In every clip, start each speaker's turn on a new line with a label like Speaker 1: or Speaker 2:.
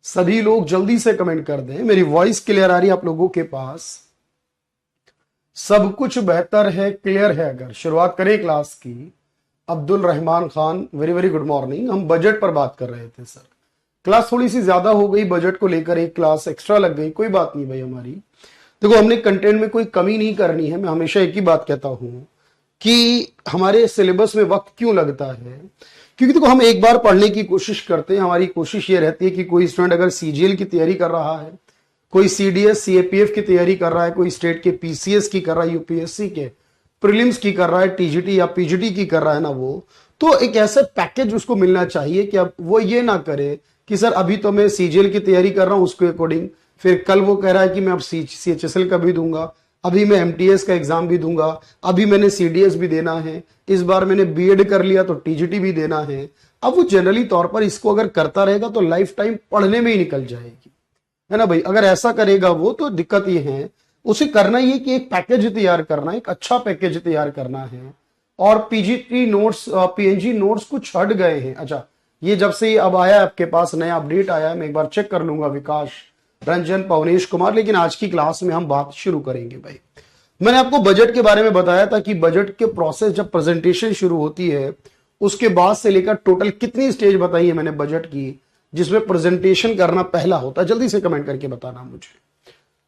Speaker 1: सभी लोग जल्दी से कमेंट कर दें। मेरी वॉइस क्लियर आ रही है आप लोगों के पास? सब कुछ बेहतर है, क्लियर है। अगर शुरुआत करें क्लास की। Abdul Rahman Khan, very very good morning. हम बजट पर बात कर रहे थे सर। क्लास थोड़ी सी ज्यादा हो गई, बजट को लेकर एक क्लास एक्स्ट्रा लग गई, कोई बात नहीं भाई हमारी। देखो, हमने कंटेंट में कोई कमी नहीं करनी है। मैं हमेशा एक ही बात कहता हूं कि हमारे सिलेबस में वक्त क्यों लगता है, क्योंकि देखो हम एक बार पढ़ने की कोशिश करते हैं। हमारी कोशिश ये रहती है कि कोई स्टूडेंट अगर सीजीएल की तैयारी कर रहा है, कोई सीडीएस सीएपीएफ की तैयारी कर रहा है, कोई स्टेट के पीसीएस की कर रहा है, यूपीएससी के प्रीलिम्स की कर रहा है, टीजीटी या पीजीटी की कर रहा है ना, वो तो एक ऐसा पैकेज उसको मिलना चाहिए कि अब वो ये ना करे कि सर अभी तो मैं सीजीएल की तैयारी कर रहा हूं उसके अकॉर्डिंग, फिर कल वो कह रहा है कि मैं अब सीएचएसएल का भी दूंगा, अभी मैं एमटीएस का एग्जाम भी दूंगा, अभी मैंने सीडीएस भी देना है, इस बार मैंने बीएड कर लिया तो टीजीटी भी देना है। अब वो जनरली तौर पर इसको अगर करता रहेगा तो लाइफ टाइम पढ़ने में ही निकल जाएगी, है ना भाई। अगर ऐसा करेगा वो तो दिक्कत ये है, उसे करना ये कि एक पैकेज तैयार करना, एक अच्छा पैकेज तैयार करना है। और पीजीटी नोट्स, पीएनजी नोट्स कुछ हट गए हैं। अच्छा, ये जब से अब आया आपके पास नया अपडेट आया, मैं एक बार चेक कर लूंगा। विकास रंजन, पवनेश कुमार, लेकिन आज की क्लास में हम बात शुरू करेंगे भाई। मैंने आपको बजट के बारे में बताया था कि बजट के प्रोसेस जब प्रेजेंटेशन शुरू होती है उसके बाद से लेकर टोटल कितनी स्टेज बताई है मैंने बजट की, जिसमें प्रेजेंटेशन करना पहला होता है। जल्दी से कमेंट करके बताना मुझे।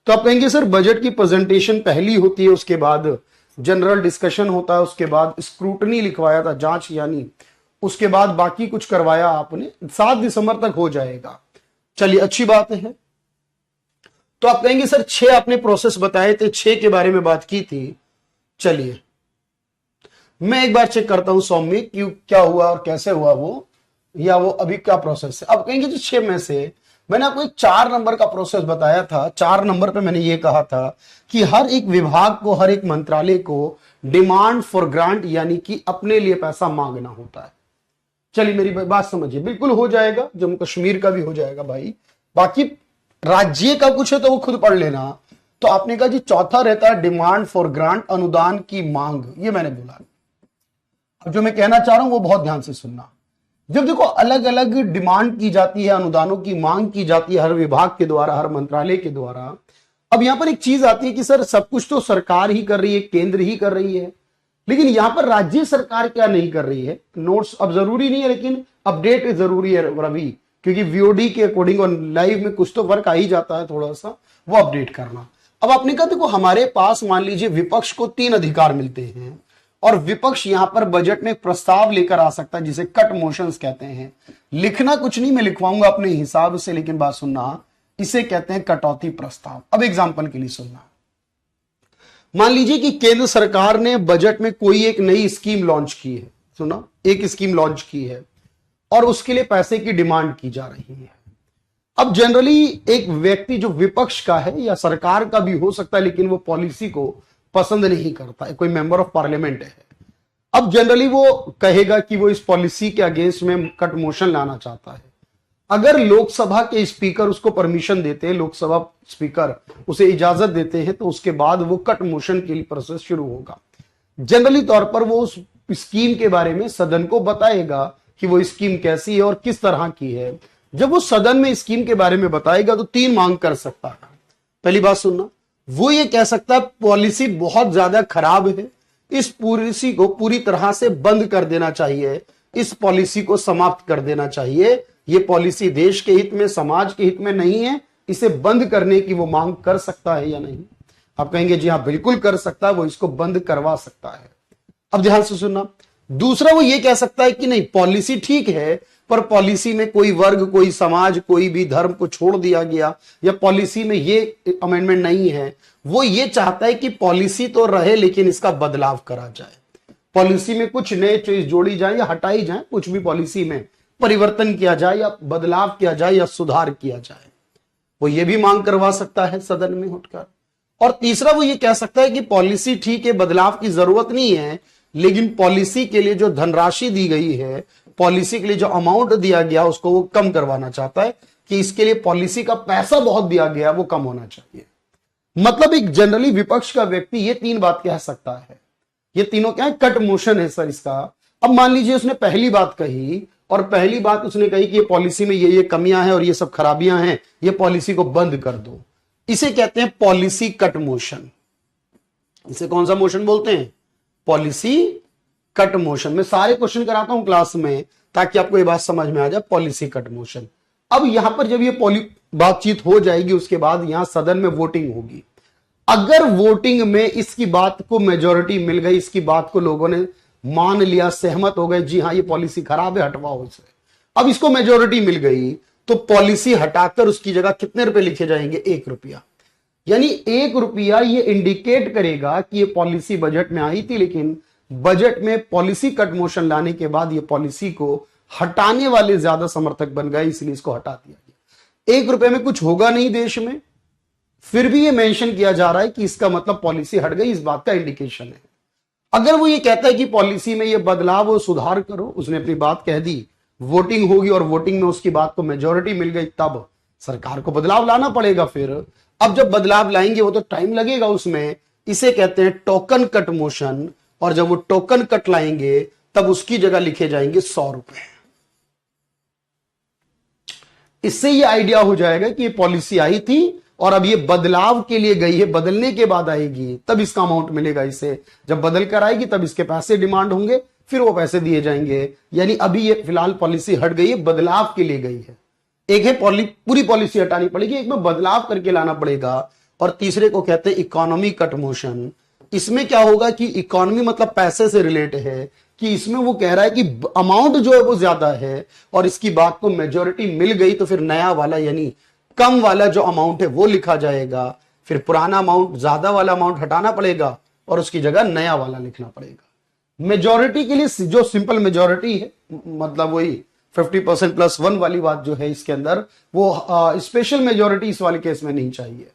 Speaker 1: तो आप कहेंगे सर बजट की प्रेजेंटेशन पहली होती है, उसके बाद जनरल डिस्कशन होता है, उसके बाद स्क्रूटनी लिखवाया था, जांच यानी, उसके बाद बाकी कुछ करवाया आपने, 7 दिसंबर तक हो जाएगा। चलिए अच्छी बात है। तो आप कहेंगे सर 6 आपने प्रोसेस बताए थे, 6 के बारे में बात की थी। चलिए मैं एक बार चेक करता हूं सौम्य क्यों, क्या हुआ और कैसे हुआ वो, या वो अभी क्या प्रोसेस है। अब कहेंगे जो 6 में से मैंने आपको एक 4 नंबर का प्रोसेस बताया था। 4 नंबर पे मैंने ये कहा था कि हर एक विभाग को, हर एक मंत्रालय को डिमांड फॉर ग्रांट यानी कि अपने लिए पैसा मांगना होता है। चलिए मेरी बात समझिए, बिल्कुल हो जाएगा, जम्मू कश्मीर का भी हो जाएगा भाई। बाकी राज्य का कुछ है तो वो खुद पढ़ लेना। तो आपने कहा जी चौथा रहता है डिमांड फॉर ग्रांट, अनुदान की मांग, ये मैंने बोला। अब जो मैं कहना चाह रहा हूं वो बहुत ध्यान से सुनना। जब देखो अलग अलग डिमांड की जाती है, अनुदानों की मांग की जाती है हर विभाग के द्वारा, हर मंत्रालय के द्वारा। अब यहां पर एक चीज आती है कि सर सब कुछ तो सरकार ही कर रही है, केंद्र ही कर रही है, लेकिन यहां पर राज्य सरकार क्या नहीं कर रही है। नोट्स अब जरूरी नहीं है, लेकिन अपडेट जरूरी है रवि, क्योंकि वीओडी के अकॉर्डिंग और लाइव में कुछ तो फर्क आ ही जाता है थोड़ा सा, वो अपडेट करना। अब आपने कहा देखो हमारे पास मान लीजिए विपक्ष को 3 अधिकार मिलते हैं, और विपक्ष यहां पर बजट में प्रस्ताव लेकर आ सकता है जिसे कट मोशंस कहते हैं। लिखना कुछ नहीं, मैं लिखवाऊंगा अपने हिसाब से, लेकिन बात सुनना, इसे कहते हैं कटौती प्रस्ताव। अब एग्जांपल के लिए सुनना, मान लीजिए कि केंद्र सरकार ने बजट में कोई एक नई स्कीम लॉन्च की है, सुना, एक स्कीम लॉन्च की है और उसके लिए पैसे की डिमांड की जा रही है। अब जनरली एक व्यक्ति जो विपक्ष का है या सरकार का भी हो सकता है, लेकिन वो पॉलिसी को पसंद नहीं करता है, कोई मेंबर ऑफ पार्लियामेंट है, अब जनरली वो कहेगा कि वो इस पॉलिसी के अगेंस्ट में कट मोशन लाना चाहता है। अगर लोकसभा के स्पीकर उसको परमिशन देते हैं, लोकसभा स्पीकर उसे इजाजत देते हैं, तो उसके बाद वो कट मोशन के लिए प्रोसेस शुरू होगा। जनरली तौर पर वो उस स्कीम के बारे में सदन को बताएगा कि वो स्कीम कैसी है और किस तरह की है। जब वो सदन में स्कीम के बारे में बताएगा तो 3 मांग कर सकता है। पहली बात सुनना, वो ये कह सकता है पॉलिसी बहुत ज्यादा खराब है, इस पॉलिसी को पूरी तरह से बंद कर देना चाहिए, इस पॉलिसी को समाप्त कर देना चाहिए, ये पॉलिसी देश के हित में, समाज के हित में नहीं है, इसे बंद करने की वो मांग कर सकता है या नहीं। आप कहेंगे जी हाँ बिल्कुल कर सकता है, वो इसको बंद करवा सकता है। अब ध्यान से सुनना, दूसरा वो ये कह सकता है कि नहीं पॉलिसी ठीक है, पर पॉलिसी में कोई वर्ग, कोई समाज, कोई भी धर्म को छोड़ दिया गया, या पॉलिसी में ये अमेंडमेंट नहीं है। वो ये चाहता है कि पॉलिसी तो रहे लेकिन इसका बदलाव करा जाए, पॉलिसी में कुछ नए चीज जोड़ी जाए या हटाई जाए, कुछ भी पॉलिसी में परिवर्तन किया जाए या बदलाव किया जाए या सुधार किया जाए, वो ये भी मांग करवा सकता है सदन में उठकर। और तीसरा वो ये कह सकता है कि पॉलिसी ठीक है, बदलाव की जरूरत नहीं है, लेकिन पॉलिसी के लिए जो धनराशि दी गई है, पॉलिसी के लिए जो अमाउंट दिया गया उसको वो कम करवाना चाहता है, कि इसके लिए पॉलिसी का पैसा बहुत दिया गया वो कम होना चाहिए। मतलब एक जनरली विपक्ष का व्यक्ति ये 3 बात कह सकता है। ये तीनों क्या है, कट मोशन है सर इसका। अब मान लीजिए उसने पहली बात कही और पहली बात उसने कही कि ये पॉलिसी में ये कमियां हैं और ये सब खराबियां हैं, ये पॉलिसी को बंद कर दो। इसे कहते हैं पॉलिसी कट मोशन। इसे कौन सा मोशन बोलते हैं? Policy cut motion. मैं सारे क्वेश्चन कराता हूं क्लास में ताकि आपको ये बात समझ में आ जाए, पॉलिसी कट मोशन। अब यहां पर जब ये बातचीत हो जाएगी, उसके बाद यहां सदन में वोटिंग होगी। अगर वोटिंग में इसकी बात को मेजोरिटी मिल गई, इसकी बात को लोगों ने मान लिया, सहमत हो गए, जी हां ये पॉलिसी खराब है, हटवाओ इसे, अब इसको मेजोरिटी मिल गई, तो पॉलिसी हटाकर उसकी जगह कितने रुपए लिखे जाएंगे? 1 रुपया। यानी 1 रुपया ये इंडिकेट करेगा कि ये पॉलिसी बजट में आई थी, लेकिन बजट में पॉलिसी कट मोशन लाने के बाद ये पॉलिसी को हटाने वाले ज्यादा समर्थक बन गए, इसलिए इसको हटा दिया गया। 1 रुपए में कुछ होगा नहीं देश में, फिर भी ये मेंशन किया जा रहा है कि इसका मतलब पॉलिसी हट गई, इस बात का इंडिकेशन है। अगर वो ये कहता है कि पॉलिसी में ये बदलाव और सुधार करो, उसने अपनी बात कह दी, वोटिंग होगी और वोटिंग में उसकी बात को मेजोरिटी मिल गई, तब सरकार को बदलाव लाना पड़ेगा। फिर अब जब बदलाव लाएंगे वो तो टाइम लगेगा उसमें, इसे कहते हैं टोकन कट मोशन। और जब वो टोकन कट लाएंगे तब उसकी जगह लिखे जाएंगे 100 रुपए। इससे ये आइडिया हो जाएगा कि ये पॉलिसी आई थी और अब ये बदलाव के लिए गई है, बदलने के बाद आएगी तब इसका अमाउंट मिलेगा इसे, जब बदल कर आएगी तब इसके पैसे डिमांड होंगे, फिर वो पैसे दिए जाएंगे। यानी अभी ये फिलहाल पॉलिसी हट गई है, बदलाव के लिए गई है। एक है पूरी पॉलिसी हटानी पड़ेगी, एक में बदलाव करके लाना पड़ेगा, और तीसरे को कहते हैं इकोनॉमी कट मोशन। इसमें क्या होगा कि इकोनॉमी मतलब पैसे से रिलेट है, कि इसमें वो कह रहा है कि अमाउंट जो है वो ज्यादा है और इसकी बात को मेजोरिटी मिल गई, तो फिर नया वाला यानी कम वाला जो अमाउंट है वो लिखा जाएगा, फिर पुराना अमाउंट, ज्यादा वाला अमाउंट हटाना पड़ेगा और उसकी जगह नया वाला लिखना पड़ेगा। मेजोरिटी के लिए जो सिंपल मेजोरिटी है, मतलब वही 50% प्लस 1 वाली बात जो है इसके अंदर, वो स्पेशल मेजोरिटी इस वाले केस में नहीं चाहिए।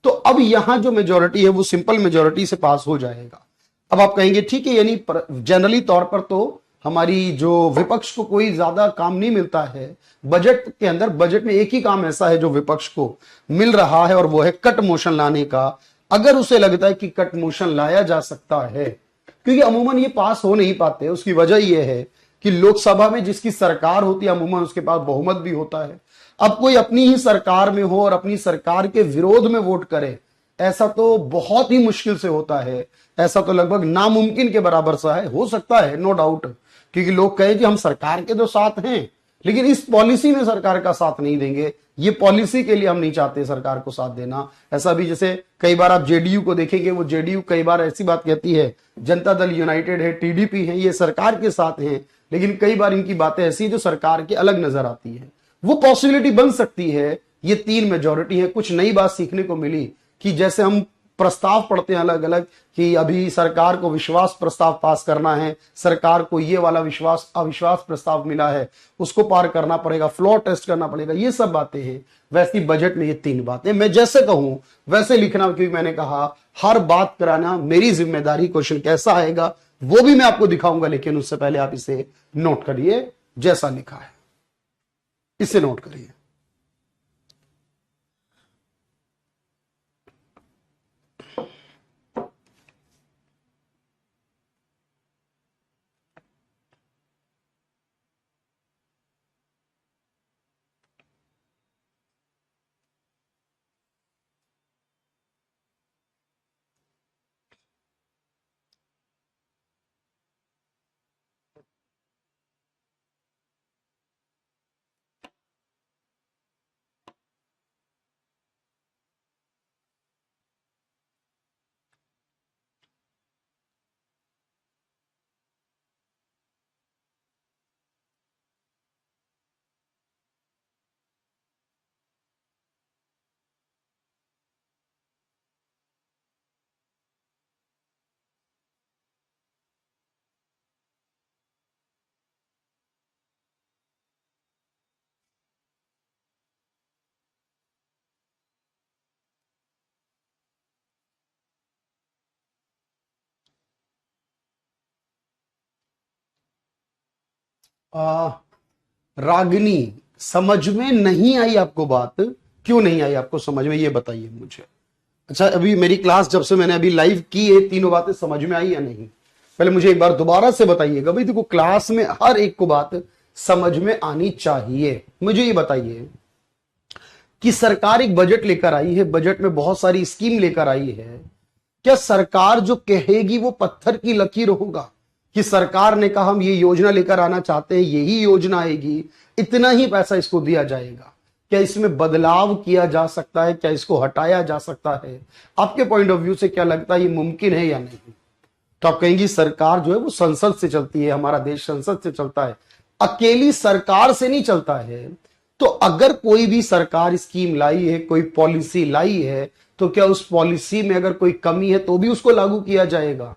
Speaker 1: तो अब यहां जो मेजोरिटी है वो सिंपल मेजोरिटी से पास हो जाएगा। अब आप कहेंगे ठीक है, यानी जनरली तौर पर तो हमारी जो विपक्ष को कोई ज्यादा काम नहीं मिलता है बजट के अंदर, बजट में एक ही काम ऐसा है जो विपक्ष को मिल रहा है, और वो है कट मोशन लाने का। अगर उसे लगता है कि कट मोशन लाया जा सकता है, क्योंकि अमूमन ये पास हो नहीं पाते, उसकी वजह यह है कि लोकसभा में जिसकी सरकार होती है अमूमन उसके पास बहुमत भी होता है। अब कोई अपनी ही सरकार में हो और अपनी सरकार के विरोध में वोट करे, ऐसा तो बहुत ही मुश्किल से होता है, ऐसा तो लगभग नामुमकिन के बराबर सा है। हो सकता है नो डाउट, क्योंकि लोग कहे कि हम सरकार के तो साथ हैं, लेकिन इस पॉलिसी में सरकार का साथ नहीं देंगे, ये पॉलिसी के लिए हम नहीं चाहते सरकार को साथ देना। ऐसा भी जैसे कई बार आप जेडीयू को देखेंगे, वो जेडीयू कई बार ऐसी बात कहती है, जनता दल यूनाइटेड है, टीडीपी है, ये सरकार के साथ हैं, लेकिन कई बार इनकी बातें ऐसी जो सरकार के अलग नजर आती है। वो पॉसिबिलिटी बन सकती है। ये 3 मेजोरिटी है। कुछ नई बात सीखने को मिली कि जैसे हम प्रस्ताव पढ़ते हैं अलग अलग कि अभी सरकार को विश्वास प्रस्ताव पास करना है, सरकार को ये वाला विश्वास अविश्वास प्रस्ताव मिला है, उसको पार करना पड़ेगा, फ्लोर टेस्ट करना पड़ेगा, ये सब बातें हैं। वैसी बजट में ये 3 बातें मैं जैसे कहूं वैसे लिखना, क्योंकि मैंने कहा हर बात कराना मेरी जिम्मेदारी। क्वेश्चन कैसा आएगा वो भी मैं आपको दिखाऊंगा, लेकिन उससे पहले आप इसे नोट करिए जैसा लिखा है, इसे नोट करिए। रागिनी, समझ में नहीं आई आपको बात? क्यों नहीं आई आपको समझ में, ये बताइए मुझे। अच्छा, अभी मेरी क्लास जब से मैंने अभी लाइव की है, 3 बातें समझ में आई या नहीं? पहले मुझे एक बार दोबारा से बताइएगा। भाई देखो, क्लास में हर एक को बात समझ में आनी चाहिए। मुझे ये बताइए कि सरकार एक बजट लेकर आई है, बजट में बहुत सारी स्कीम लेकर आई है, क्या सरकार जो कहेगी वो पत्थर की लकीर होगा कि सरकार ने कहा हम ये योजना लेकर आना चाहते हैं, यही योजना आएगी, इतना ही पैसा इसको दिया जाएगा? क्या इसमें बदलाव किया जा सकता है? क्या इसको हटाया जा सकता है? आपके पॉइंट ऑफ व्यू से क्या लगता है, ये मुमकिन है या नहीं? तो आप कहेंगी सरकार जो है वो संसद से चलती है, हमारा देश संसद से चलता है, अकेली सरकार से नहीं चलता है। तो अगर कोई भी सरकार स्कीम लाई है, कोई पॉलिसी लाई है, तो क्या उस पॉलिसी में अगर कोई कमी है तो भी उसको लागू किया जाएगा?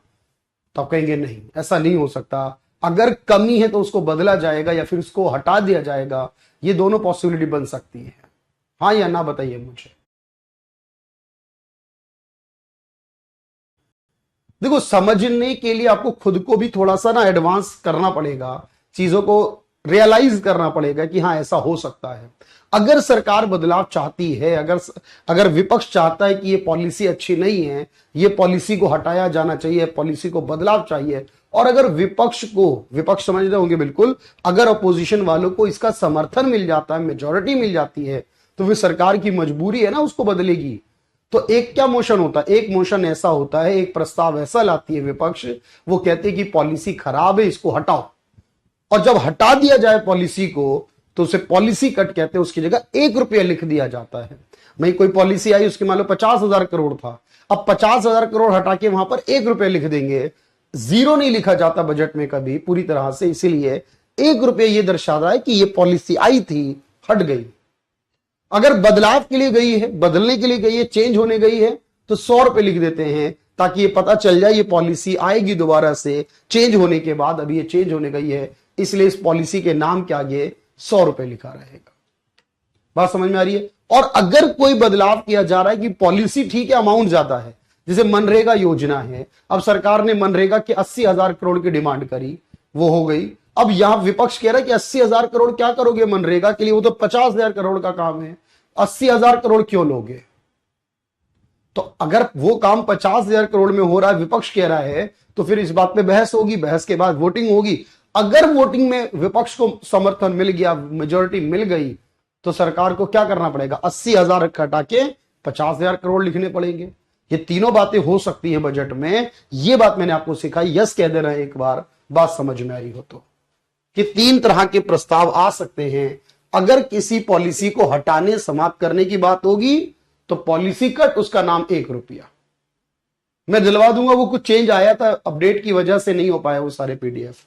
Speaker 1: तो आप कहेंगे नहीं, ऐसा नहीं हो सकता। अगर कमी है तो उसको बदला जाएगा या फिर उसको हटा दिया जाएगा। ये दोनों पॉसिबिलिटी बन सकती है, हाँ या ना बताइए मुझे। देखो, समझने के लिए आपको खुद को भी थोड़ा सा ना एडवांस करना पड़ेगा, चीजों को रियलाइज करना पड़ेगा कि हाँ ऐसा हो सकता है। अगर सरकार बदलाव चाहती है, अगर अगर विपक्ष चाहता है कि ये पॉलिसी अच्छी नहीं है, ये पॉलिसी को हटाया जाना चाहिए, पॉलिसी को बदलाव चाहिए, और अगर विपक्ष समझ रहे होंगे बिल्कुल, अगर अपोजिशन वालों को इसका समर्थन मिल जाता है, मेजोरिटी मिल जाती है, तो फिर सरकार की मजबूरी है ना उसको बदलेगी। तो एक क्या मोशन होता है, एक मोशन ऐसा होता है, एक प्रस्ताव ऐसा लाती है विपक्ष, वो कहते हैं कि पॉलिसी खराब है, इसको हटाओ। और जब हटा दिया जाए पॉलिसी को तो उसे पॉलिसी कट कहते हैं, उसकी जगह 1 रुपया लिख दिया जाता है। भाई कोई पॉलिसी आई, उसके मान लो 50,000 करोड़ था, अब 50,000 करोड़ हटा के वहां पर 1 रुपया लिख देंगे। जीरो नहीं लिखा जाता बजट में कभी पूरी तरह से, इसीलिए 1 रुपया ये दर्शा रहा है कि ये पॉलिसी आई थी, हट गई। अगर बदलाव के लिए गई है, बदलने के लिए गई है, चेंज होने गई है, तो 100 रुपए लिख देते हैं ताकि ये पता चल जाए ये पॉलिसी आएगी दोबारा से चेंज होने के बाद। अभी ये चेंज होने गई है, इसलिए इस पॉलिसी के नाम के आगे 100 रुपए लिखा रहेगा। बात समझ में आ रही है? और अगर कोई बदलाव किया जा रहा है कि पॉलिसी ठीक है, अमाउंट ज्यादा है, जैसे मनरेगा योजना है, अब सरकार ने मनरेगा के 80,000 करोड़ की डिमांड करी, वो हो गई। अब यहां विपक्ष कह रहा है कि 80,000 करोड़ क्या करोगे मनरेगा के लिए, वो तो 50,000 करोड़ का काम है, 80,000 करोड़ क्यों लोगे? तो अगर वो काम 50,000 करोड़ में हो रहा है, विपक्ष कह रहा है, तो फिर इस बात पे बहस होगी, बहस के बाद वोटिंग होगी। अगर वोटिंग में विपक्ष को समर्थन मिल गया, मेजोरिटी मिल गई, तो सरकार को क्या करना पड़ेगा, 80,000 हटा के 50,000 करोड़ लिखने पड़ेंगे। ये तीनों बातें हो सकती हैं बजट में, ये बात मैंने आपको सिखाई। यस कह देना एक बार, बात समझ में आ रही हो तो, कि 3 तरह के प्रस्ताव आ सकते हैं। अगर किसी पॉलिसी को हटाने समाप्त करने की बात होगी तो पॉलिसी कट, उसका नाम 1 रुपया। मैं दिलवा दूंगा, वो कुछ चेंज आया था, अपडेट की वजह से नहीं हो पाया वो सारे पीडीएफ।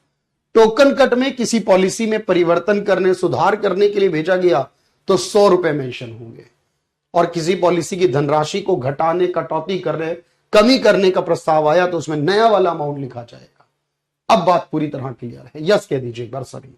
Speaker 1: टोकन कट में किसी पॉलिसी में परिवर्तन करने, सुधार करने के लिए भेजा गया तो 100 रुपए मेंशन होंगे। और किसी पॉलिसी की धनराशि को घटाने, कटौती करने, कमी करने का प्रस्ताव आया तो उसमें नया वाला अमाउंट लिखा जाएगा। अब बात पूरी तरह क्लियर है? यस कह दीजिए एक बार सभी।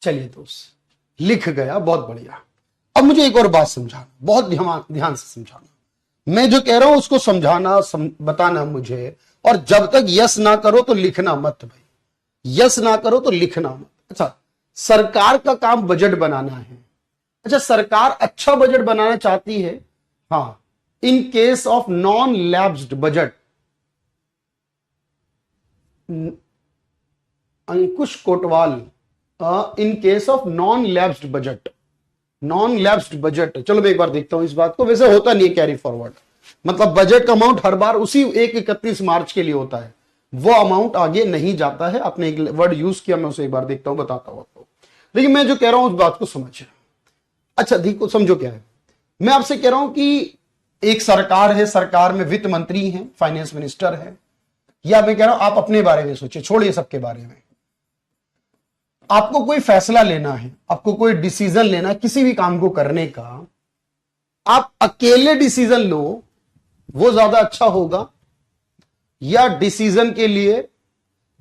Speaker 1: चलिए दोस्त, लिख गया, बहुत बढ़िया। अब मुझे एक और बात समझाना, बहुत ध्यान से समझाना। मैं जो कह रहा हूं उसको समझाना, बताना मुझे। और जब तक यस ना करो तो लिखना मत भाई, यस ना करो तो लिखना मत। अच्छा, सरकार का काम बजट बनाना है। अच्छा, सरकार अच्छा बजट बनाना चाहती है, हाँ, in case of non lapsed budget, Ankush Kotwal, in case of non lapsed budget, non lapsed budget, चलो मैं एक बार देखता हूं इस बात को। वैसे होता नहीं है कैरी फॉरवर्ड, मतलब बजट का अमाउंट हर बार उसी 31 मार्च के लिए होता है, वो अमाउंट आगे नहीं जाता है। आपने एक वर्ड यूज किया, मैं उसे एक बार देखता हूं, बताता हूं आपको। लेकिन मैं जो कह रहा हूं उस बात को समझ, अच्छा देखो समझो क्या है। मैं आपसे कह रहा हूं कि एक सरकार है, सरकार में वित्त मंत्री है, फाइनेंस मिनिस्टर है, या मैं कह रहा हूं आप अपने बारे में सोचिए, छोड़िए सबके बारे में। आपको कोई फैसला लेना है, आपको कोई डिसीजन लेना है किसी भी काम को करने का, आप अकेले डिसीजन लो वो ज्यादा अच्छा होगा, या डिसीजन के लिए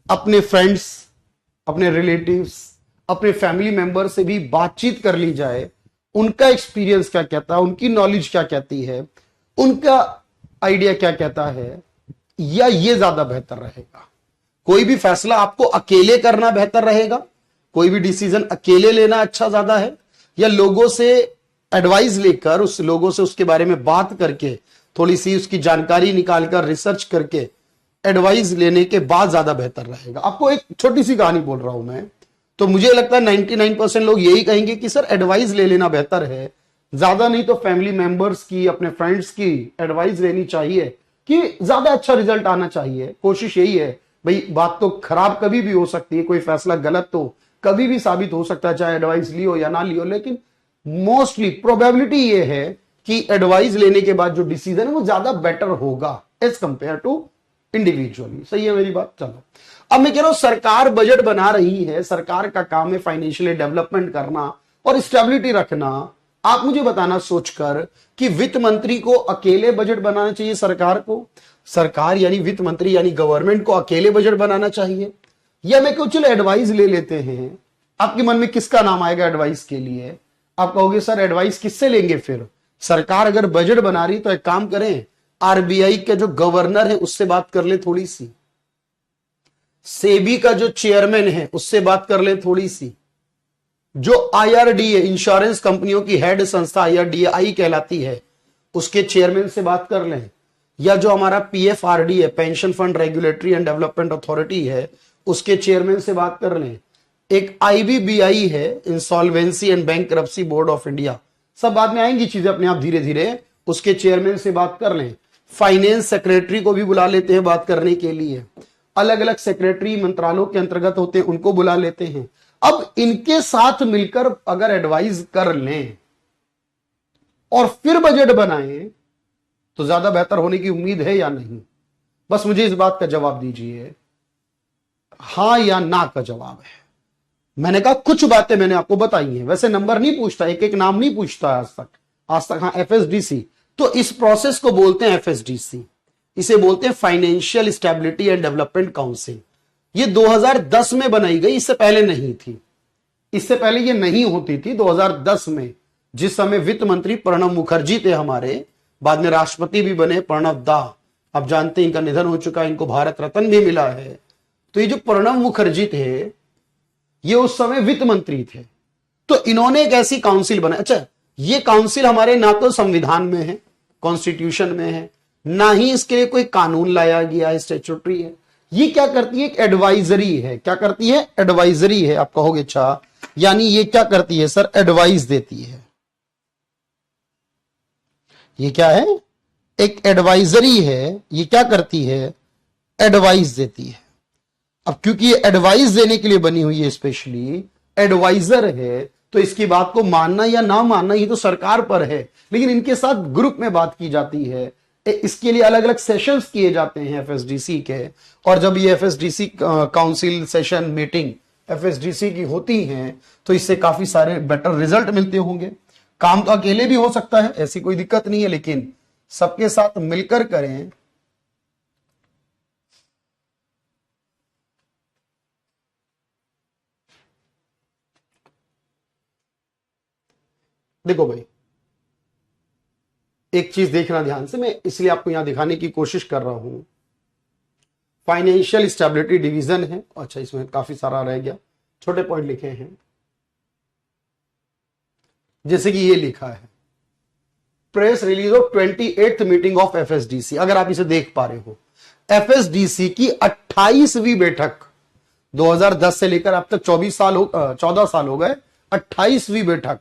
Speaker 1: अपने फ्रेंड्स, अपने रिलेटिव्स, अपने फैमिली मेंबर से भी बातचीत कर ली जाए, उनका एक्सपीरियंस क्या कहता है, उनकी नॉलेज क्या कहती है, उनका आइडिया क्या कहता है, या ये ज्यादा बेहतर रहेगा? कोई भी फैसला आपको अकेले करना बेहतर रहेगा, कोई भी डिसीजन अकेले लेना अच्छा ज्यादा है, या लोगों से एडवाइस लेकर, उस लोगों से उसके बारे में बात करके, थोड़ी सी उसकी जानकारी निकालकर रिसर्च करके एडवाइस लेने के बाद ज्यादा बेहतर रहेगा? आपको एक छोटी सी कहानी बोल रहा हूं मैं, तो मुझे लगता है 99% लोग यही कहेंगे कि सर एडवाइस ले लेना बेहतर है, ज्यादा नहीं तो फैमिली मेंबर्स की, अपने फ्रेंड्स की एडवाइस लेनी चाहिए कि ज्यादा अच्छा रिजल्ट आना चाहिए। कोशिश यही है भाई, बात तो खराब कभी भी हो सकती है, कोई फैसला गलत तो कभी भी साबित हो सकता है, चाहे एडवाइस लियो या ना लियो, लेकिन मोस्टली प्रोबेबिलिटी ये है कि एडवाइस लेने के बाद जो डिसीजन है वो ज्यादा बेटर होगा एज कंपेयर टू इंडिविजुअली। सही है मेरी बात? चलो अब मैं कह रहा हूं सरकार बजट बना रही है, सरकार का काम है फाइनेंशियली डेवलपमेंट करना और स्टेबिलिटी रखना। आप मुझे बताना सोचकर कि वित्त मंत्री को अकेले बजट बनाना चाहिए सरकार को, सरकार यानी वित्त मंत्री यानी गवर्नमेंट को अकेले बजट बनाना चाहिए, या मैं क्यों चलो एडवाइस ले लेते हैं? आपके मन में किसका नाम आएगा एडवाइस के लिए? आप कहोगे सर एडवाइस किससे लेंगे? फिर सरकार अगर बजट बना रही तो एक काम करें, आरबीआई के जो गवर्नर है उससे बात कर ले थोड़ी सी, सेबी का जो चेयरमैन है उससे बात कर ले थोड़ी सी, जो आईआरडीए इंश्योरेंस कंपनियों की हेड संस्था आईआरडीए कहलाती है उसके चेयरमैन से बात कर लें, या जो हमारा पीएफआरडी है pension fund regulatory and development authority है उसके चेयरमैन से बात कर लें, एक आईबीबीआई है insolvency and bankruptcy board of India, सब बाद में आएंगी चीजें अपने आप धीरे धीरे, उसके चेयरमैन से बात कर लें, फाइनेंस सेक्रेटरी को भी बुला लेते हैं बात करने के लिए, अलग अलग सेक्रेटरी मंत्रालयों के अंतर्गत होते हैं उनको बुला लेते हैं। अब इनके साथ मिलकर अगर एडवाइस कर लें और फिर बजट बनाएं तो ज्यादा बेहतर होने की उम्मीद है या नहीं? बस मुझे इस बात का जवाब दीजिए, हां या ना का जवाब है। मैंने कहा कुछ बातें मैंने आपको बताई हैं, वैसे नंबर नहीं पूछता, एक एक नाम नहीं पूछता आज तक हाँ एफएसडीसी, तो इस प्रोसेस को बोलते हैं एफएसडीसी, इसे बोलते हैं financial stability and development council. ये 2010 में बनाई गई, इससे पहले नहीं थी, इससे पहले ये नहीं होती थी। 2010 में जिस समय वित्त मंत्री प्रणब मुखर्जी थे हमारे, बाद में राष्ट्रपति भी बने प्रणब दा, आप जानते हैं इनका निधन हो चुका है, इनको भारत रत्न भी मिला है। तो ये जो प्रणब मुखर्जी थे ये उस समय वित्त मंत्री थे, तो इन्होंने एक ऐसी काउंसिल बनाई। अच्छा, ये काउंसिल हमारे ना तो संविधान में है, कॉन्स्टिट्यूशन में है, ना ही इसके लिए कोई कानून लाया गया है, स्टैट्यूटरी है। ये क्या करती है? एक एडवाइजरी है। क्या करती है? एडवाइजरी है। आप कहोगे अच्छा यानी ये क्या करती है सर? एडवाइस देती है। ये क्या है? एक एडवाइजरी है। ये क्या करती है? एडवाइस देती है। अब क्योंकि ये एडवाइस देने के लिए बनी हुई है, स्पेशली एडवाइजर है, तो इसकी बात को मानना या ना मानना ये तो सरकार पर है, लेकिन इनके साथ ग्रुप में बात की जाती है। इसके लिए अलग अलग सेशंस किए जाते हैं एफएसडीसी के, और जब ये FSDC council session meeting FSDC की होती हैं तो इससे काफी सारे बेटर रिजल्ट मिलते होंगे। काम तो अकेले भी हो सकता है, ऐसी कोई दिक्कत नहीं है, लेकिन सबके साथ मिलकर करें। देखो भाई, एक चीज देखना ध्यान से, मैं इसलिए आपको यहां दिखाने की कोशिश कर रहा हूं। फाइनेंशियल स्टेबिलिटी डिवीजन है। अच्छा, इसमें काफी सारा रह गया, छोटे पॉइंट लिखे हैं, जैसे कि ये लिखा है press release of 28th meeting of FSDC. अगर आप इसे देख पा रहे हो, एफएसडीसी की 28वीं बैठक 2010 से लेकर अब तक 14 साल हो गए, 28वीं बैठक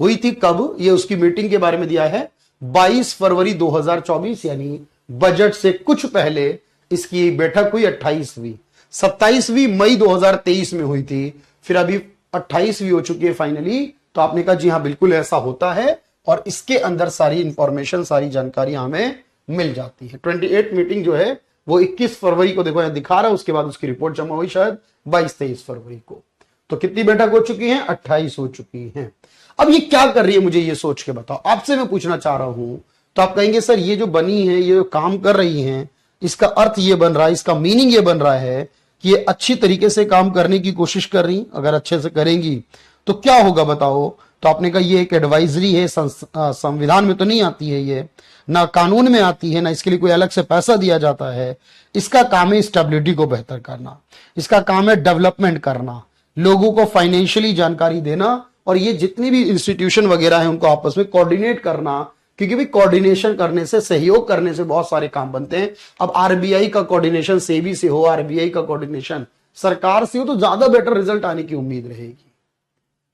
Speaker 1: हुई थी कब, ये उसकी मीटिंग के बारे में दिया है 22 फरवरी 2024, यानी बजट से कुछ पहले इसकी बैठक हुई 28वीं। 27वीं मई 2023 में हुई थी, फिर अभी 28वीं हो चुकी है फाइनली। तो आपने कहा जी हाँ बिल्कुल ऐसा होता है, और इसके अंदर सारी इंफॉर्मेशन, सारी जानकारी हमें मिल जाती है। 28 मीटिंग जो है वो 21 फरवरी को, देखो यहां दिखा रहा है, उसके बाद उसकी रिपोर्ट जमा हुई शायद 22-23 फरवरी को। तो कितनी बैठक हो चुकी है? 28 हो चुकी है। अब ये क्या कर रही है, मुझे ये सोच के बताओ। आपसे मैं पूछना चाह रहा हूं, तो आप कहेंगे सर ये जो बनी है, ये जो काम कर रही है, इसका अर्थ ये बन रहा है, इसका मीनिंग ये बन रहा है कि ये अच्छी तरीके से काम करने की कोशिश कर रही। अगर अच्छे से करेंगी तो क्या होगा बताओ। तो आपने कहा ये एक एडवाइजरी है, संविधान में तो नहीं आती है, ये ना कानून में आती है, ना इसके लिए कोई अलग से पैसा दिया जाता है। इसका काम है स्टेबिलिटी को बेहतर करना, इसका काम है डेवलपमेंट करना, लोगों को फाइनेंशियली जानकारी देना, और ये जितनी भी इंस्टीट्यूशन वगैरह है उनको आपस में कोऑर्डिनेट करना, क्योंकि भी कोऑर्डिनेशन करने से, सहयोग करने से बहुत सारे काम बनते हैं। अब आरबीआई का कोऑर्डिनेशन सेबी से हो, आरबीआई का कोऑर्डिनेशन सरकार से हो, तो ज्यादा बेटर रिजल्ट आने की उम्मीद रहेगी।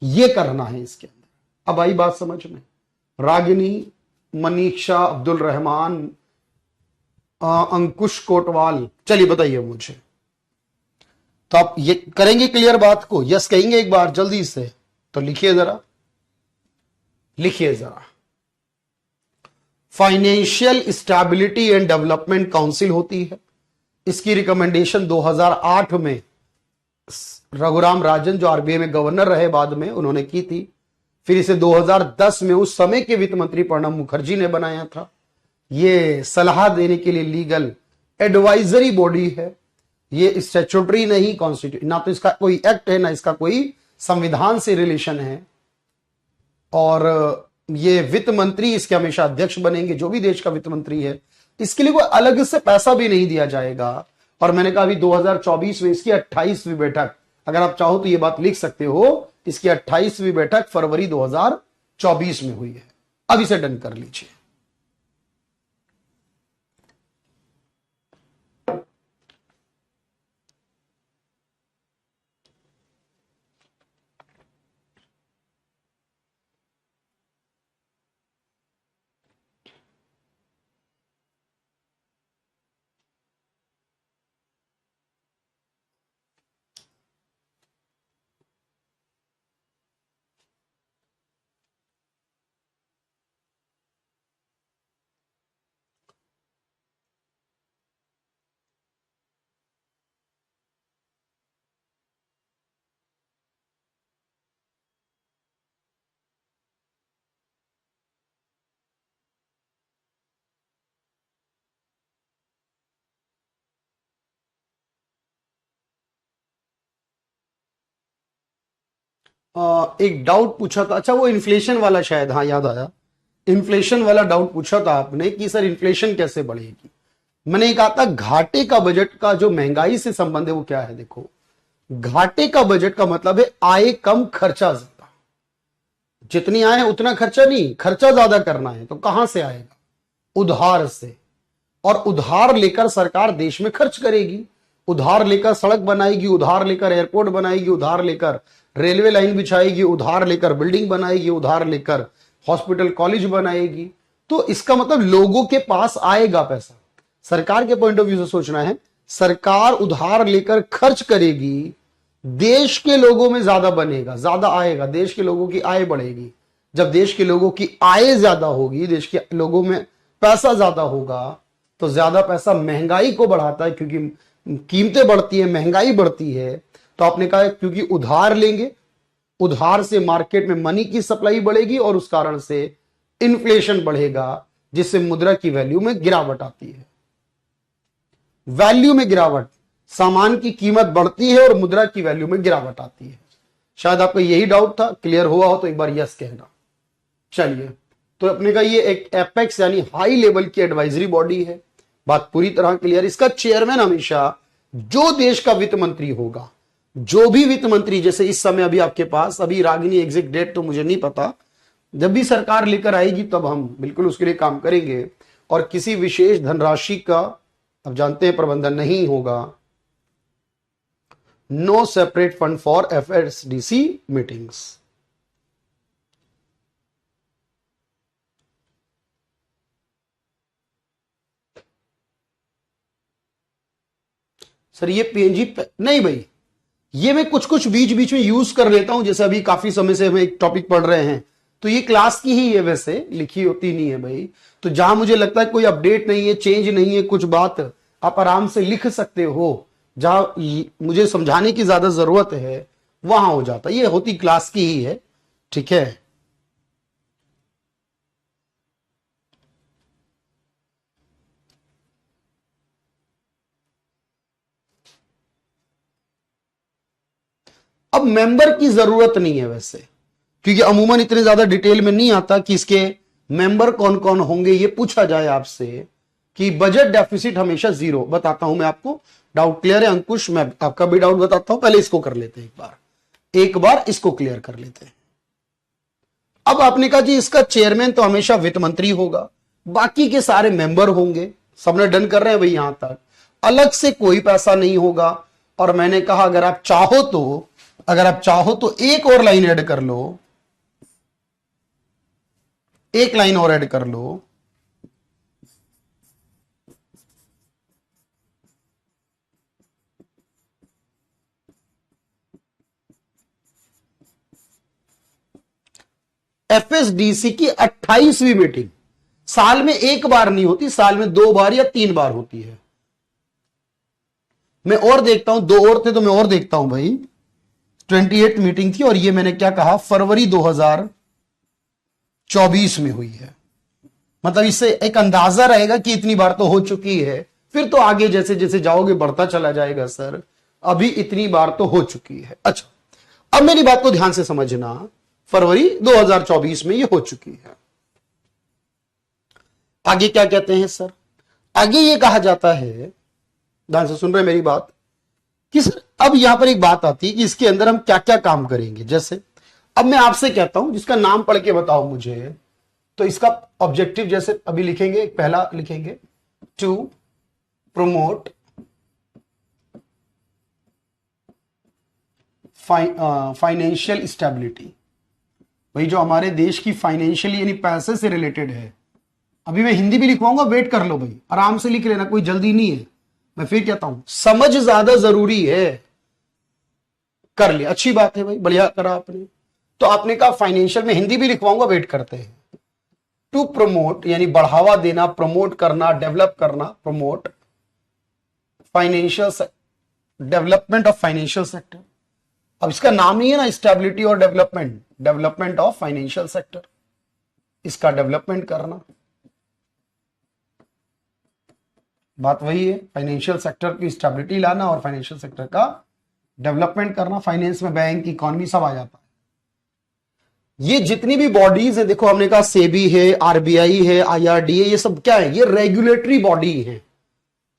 Speaker 1: ये करना है इसके अंदर। अब आई बात समझ में। रागिनी, मनीषा, अब्दुल रहमान, अंकुश कोटवाल, चलिए बताइए मुझे। तो आप ये करेंगे क्लियर बात को, यस कहेंगे एक बार जल्दी से? तो लिखिए जरा, लिखिए जरा। Financial stability and development council होती है, इसकी रिकमेंडेशन 2008 में रघुराम राजन, जो आरबीआई में गवर्नर रहे बाद में, उन्होंने की थी। फिर इसे 2010 में उस समय के वित्त मंत्री प्रणब मुखर्जी ने बनाया था। ये सलाह देने के लिए लीगल एडवाइजरी बॉडी है, ये स्टैट्यूटरी नहीं, कॉन्स्टिट्यूशन, ना तो इसका कोई एक्ट है, ना इसका कोई संविधान से रिलेशन है। और ये वित्त मंत्री इसके हमेशा अध्यक्ष बनेंगे, जो भी देश का वित्त मंत्री है। इसके लिए कोई अलग से पैसा भी नहीं दिया जाएगा। और मैंने कहा अभी 2024 में इसकी 28वीं बैठक, अगर आप चाहो तो ये बात लिख सकते हो, इसकी 28वीं बैठक फरवरी 2024 में हुई है। अब इसे डन कर लीजिए। एक डाउट पूछा था, अच्छा वो इन्फ्लेशन वाला शायद, हाँ याद आया, इन्फ्लेशन वाला डाउट पूछा था आपने कि सर इन्फ्लेशन कैसे बढ़ेगी। मैंने ये कहा था घाटे का बजट का जो महंगाई से संबंध है वो क्या है। देखो, घाटे का बजट का मतलब है आय कम खर्चा ज्यादा। जितनी आय है उतना खर्चा नहीं, खर्चा ज्यादा करना है तो कहां से आएगा? उधार से। और उधार लेकर सरकार देश में खर्च करेगी, उधार लेकर सड़क बनाएगी, उधार लेकर एयरपोर्ट बनाएगी, उधार लेकर रेलवे लाइन बिछाएगी, उधार लेकर बिल्डिंग बनाएगी, उधार लेकर हॉस्पिटल कॉलेज बनाएगी। तो इसका मतलब लोगों के पास आएगा पैसा। सरकार के पॉइंट ऑफ व्यू से सोचना है, सरकार उधार लेकर खर्च करेगी, देश के लोगों में ज्यादा बनेगा, ज्यादा आएगा, देश के लोगों की आय बढ़ेगी। जब देश के लोगों की आय ज्यादा होगी, देश के लोगों में पैसा ज्यादा होगा, तो ज्यादा पैसा महंगाई को बढ़ाता है, क्योंकि कीमतें बढ़ती है, महंगाई बढ़ती है। तो आपने कहा क्योंकि उधार लेंगे, उधार से मार्केट में मनी की सप्लाई बढ़ेगी और उस कारण से इन्फ्लेशन बढ़ेगा, जिससे मुद्रा की वैल्यू में गिरावट आती है। वैल्यू में गिरावट, सामान की कीमत बढ़ती है और मुद्रा की वैल्यू में गिरावट आती है। शायद आपको यही डाउट था, क्लियर हुआ हो तो एक बार यस कहना। चलिए, तो अपने का ये एक एपेक्स यानी हाई लेवल की एडवाइजरी बॉडी है, बात पूरी तरह क्लियर। इसका चेयरमैन हमेशा जो देश का वित्त मंत्री होगा, जो भी वित्त मंत्री, जैसे इस समय अभी आपके पास, अभी रागिनी एग्जैक्ट डेट तो मुझे नहीं पता, जब भी सरकार लेकर आएगी तब हम बिल्कुल उसके लिए काम करेंगे। और किसी विशेष धनराशि का अब जानते हैं प्रबंधन नहीं होगा, no separate fund for FSDC meetings. Sir ये पीएनजी नहीं भाई, ये मैं कुछ कुछ बीच बीच में यूज कर लेता हूं, जैसे अभी काफी समय से हम एक टॉपिक पढ़ रहे हैं, तो ये क्लास की ही है, वैसे लिखी होती नहीं है भाई। तो जहां मुझे लगता है कोई अपडेट नहीं है, चेंज नहीं है कुछ बात, आप आराम से लिख सकते हो। जहां मुझे समझाने की ज्यादा जरूरत है वहां हो जाता, ये होती क्लास की ही है, ठीक है। अब मेंबर की जरूरत नहीं है वैसे, क्योंकि अमूमन इतने ज्यादा डिटेल में नहीं आता कि इसके मेंबर कौन कौन होंगे। ये पूछा जाए आपसे कि बजट डेफिसिट हमेशा जीरो, बताता हूं मैं आपको। डाउट क्लियर है अंकुश? मैं आपका भी डाउट बताता हूं, पहले इसको कर लेते हैं एक बार इसको क्लियर कर लेते हैं। अब आपने कहा जी इसका चेयरमैन तो हमेशा वित्त मंत्री होगा, बाकी के सारे मेंबर होंगे, सबने डन कर रहे हैं भाई यहां तक, अलग से कोई पैसा नहीं होगा। और मैंने कहा अगर आप चाहो तो एक और लाइन ऐड कर लो, एक लाइन और ऐड कर लो। एफएसडीसी की 28वीं मीटिंग साल में एक बार नहीं होती, साल में 2 बार या 3 बार होती है। मैं और देखता हूं, 2 और थे तो मैं और देखता हूं भाई। 28 मीटिंग थी और ये मैंने क्या कहा, फरवरी 2024 में हुई है। मतलब इससे एक अंदाजा रहेगा कि इतनी बार तो हो चुकी है, फिर तो आगे जैसे जैसे जाओगे बढ़ता चला जाएगा सर, अभी इतनी बार तो हो चुकी है। अच्छा, अब मेरी बात को ध्यान से समझना, फरवरी 2024 में ये हो चुकी है। आगे क्या कहते हैं सर? आगे ये कहा जाता है, ध्यान से सुन रहे मेरी बात, कि सर अब यहां पर एक बात आती है कि इसके अंदर हम क्या क्या काम करेंगे। जैसे अब मैं आपसे कहता हूं जिसका नाम पढ़ के बताओ मुझे, तो इसका ऑब्जेक्टिव जैसे अभी लिखेंगे, पहला लिखेंगे टू प्रमोट फाइनेंशियल स्टेबिलिटी। भाई जो हमारे देश की फाइनेंशियली यानी पैसे से रिलेटेड है, अभी मैं हिंदी भी लिखवाऊंगा, वेट कर लो भाई, आराम से लिख लेना, कोई जल्दी नहीं है। मैं फिर कहता हूं समझ ज्यादा जरूरी है। कर लिया, अच्छी बात है भाई, बढ़िया करा आपने। तो आपने कहा फाइनेंशियल में हिंदी भी लिखवाऊंगा, वेट करते हैं। टू प्रमोट यानी बढ़ावा देना, प्रमोट करना, डेवलप करना, promote financial development of financial sector. अब इसका नाम ही है ना स्टेबिलिटी और development, development of financial sector, इसका डेवलपमेंट करना। बात वही है, फाइनेंशियल सेक्टर की स्टेबिलिटी लाना और फाइनेंशियल सेक्टर का डेवलपमेंट करना। फाइनेंस में बैंक, इकोनॉमी सब आ जाता है। ये जितनी भी बॉडीज है, देखो हमने कहा सेबी है, आरबीआई है, आईआरडीए, ये सब क्या है? ये रेगुलेटरी बॉडी है।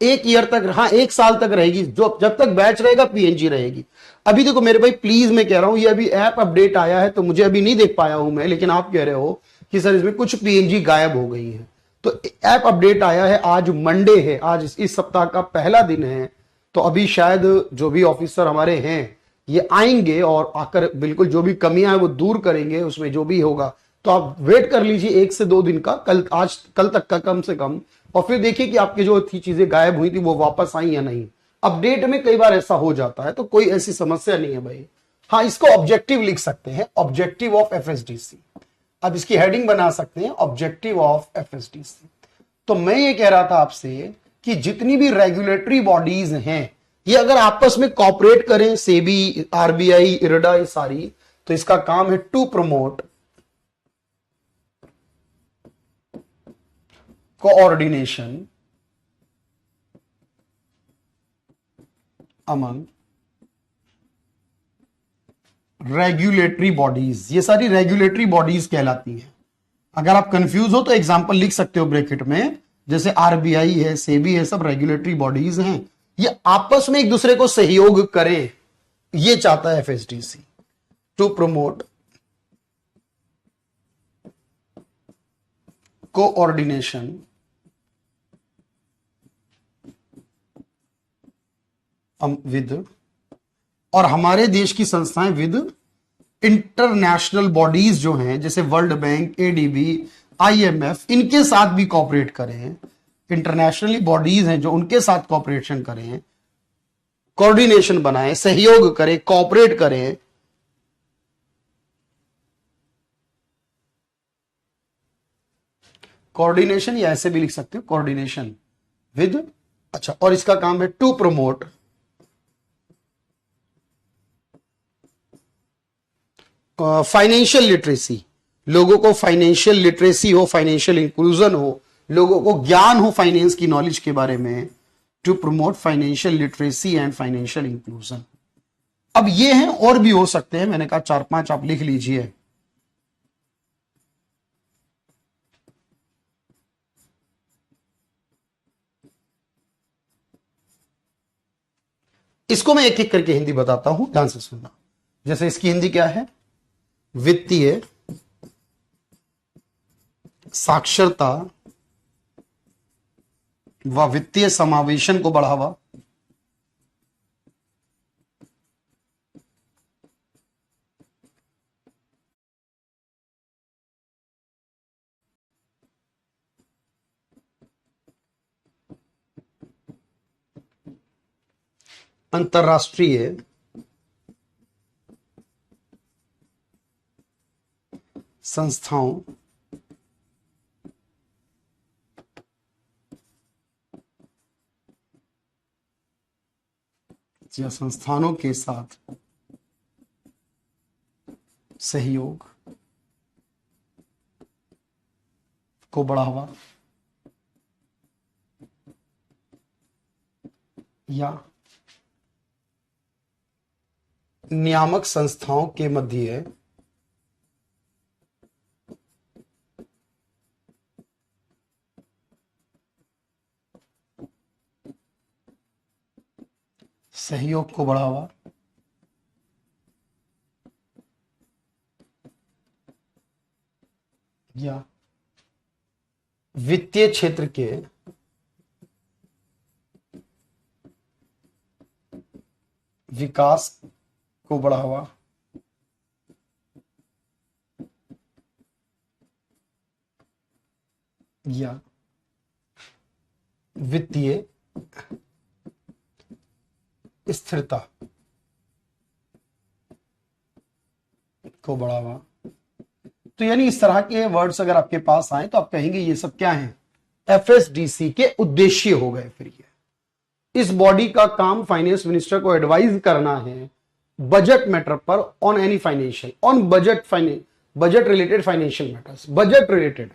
Speaker 1: 1 ईयर तक, हाँ 1 साल तक रहेगी, जो जब तक बैच रहेगा पीएनजी रहेगी। अभी देखो मेरे भाई प्लीज, मैं कह रहा हूं ये अभी ऐप अपडेट आया है तो मुझे अभी नहीं देख पाया हूं मैं, लेकिन आप कह रहे हो कि सर इसमें कुछ पीएनजी गायब हो गई है। तो ऐप अपडेट आया है, आज मंडे है, आज इस सप्ताह का पहला दिन है। तो अभी शायद जो भी ऑफिसर हमारे हैं ये आएंगे और आकर बिल्कुल जो भी कमियां हैं वो दूर करेंगे, उसमें जो भी होगा। तो आप वेट कर लीजिए 1 से 2 दिन का, कल तक का कम से कम, और फिर देखिए कि आपकी जो थी चीजें गायब हुई थी वो वापस आई या नहीं। अपडेट में कई बार ऐसा हो जाता है, तो कोई ऐसी समस्या नहीं है भाई। हाँ, इसको ऑब्जेक्टिव लिख सकते हैं, ऑब्जेक्टिव ऑफ एफएसडीसी। अब इसकी हेडिंग बना सकते हैं ऑब्जेक्टिव ऑफ एफएसडीसी। तो मैं ये कह रहा था आपसे कि जितनी भी रेगुलेटरी बॉडीज हैं ये अगर आपस में कॉपरेट करें, सेबी, आरबीआई, इरडा, ये सारी, तो इसका काम है to promote coordination among regulatory bodies. ये सारी रेगुलेटरी बॉडीज कहलाती हैं। अगर आप कंफ्यूज हो तो एग्जांपल लिख सकते हो ब्रैकेट में, जैसे आरबीआई है, सेबी है, सब रेगुलेटरी बॉडीज हैं। ये आपस में एक दूसरे को सहयोग करें, ये चाहता है FSDC, to promote coordination with, और हमारे देश की संस्थाएं विद इंटरनेशनल बॉडीज जो हैं, जैसे वर्ल्ड बैंक, एडीबी, आईएमएफ, इनके साथ भी कॉपरेट करें। इंटरनेशनली बॉडीज हैं जो, उनके साथ कॉपरेशन करें कोऑर्डिनेशन बनाए, सहयोग करें, कोऑपरेट करें। कोऑर्डिनेशन या ऐसे भी लिख सकते हो, कोऑर्डिनेशन विद, अच्छा, और इसका काम है टू प्रमोट फाइनेंशियल लिटरेसी, लोगों को फाइनेंशियल लिटरेसी हो, फाइनेंशियल इंक्लूजन हो, लोगों को ज्ञान हो फाइनेंस की नॉलेज के बारे में, to promote financial literacy and financial inclusion. अब ये हैं, और भी हो सकते हैं, मैंने कहा 4-5 आप लिख लीजिए। इसको मैं एक एक करके हिंदी बताता हूं, ध्यान से सुनना। जैसे इसकी हिंदी क्या है, वित्तीय साक्षरता व वित्तीय समावेशन को बढ़ावा, अंतरराष्ट्रीय संस्थाओं या संस्थानों के साथ सहयोग को बढ़ावा, या नियामक संस्थाओं के मध्य सहयोग को बढ़ावा, या वित्तीय क्षेत्र के विकास को बढ़ावा, या वित्तीय स्थिरता को बढ़ावा। तो यानी इस तरह के वर्ड्स अगर आपके पास आए तो आप कहेंगे ये सब क्या है, एफएसडीसी के उद्देश्य हो गए। फिर ये इस बॉडी का काम फाइनेंस मिनिस्टर को एडवाइज करना है बजट मैटर पर, on any financial, on budget related financial matters, budget related,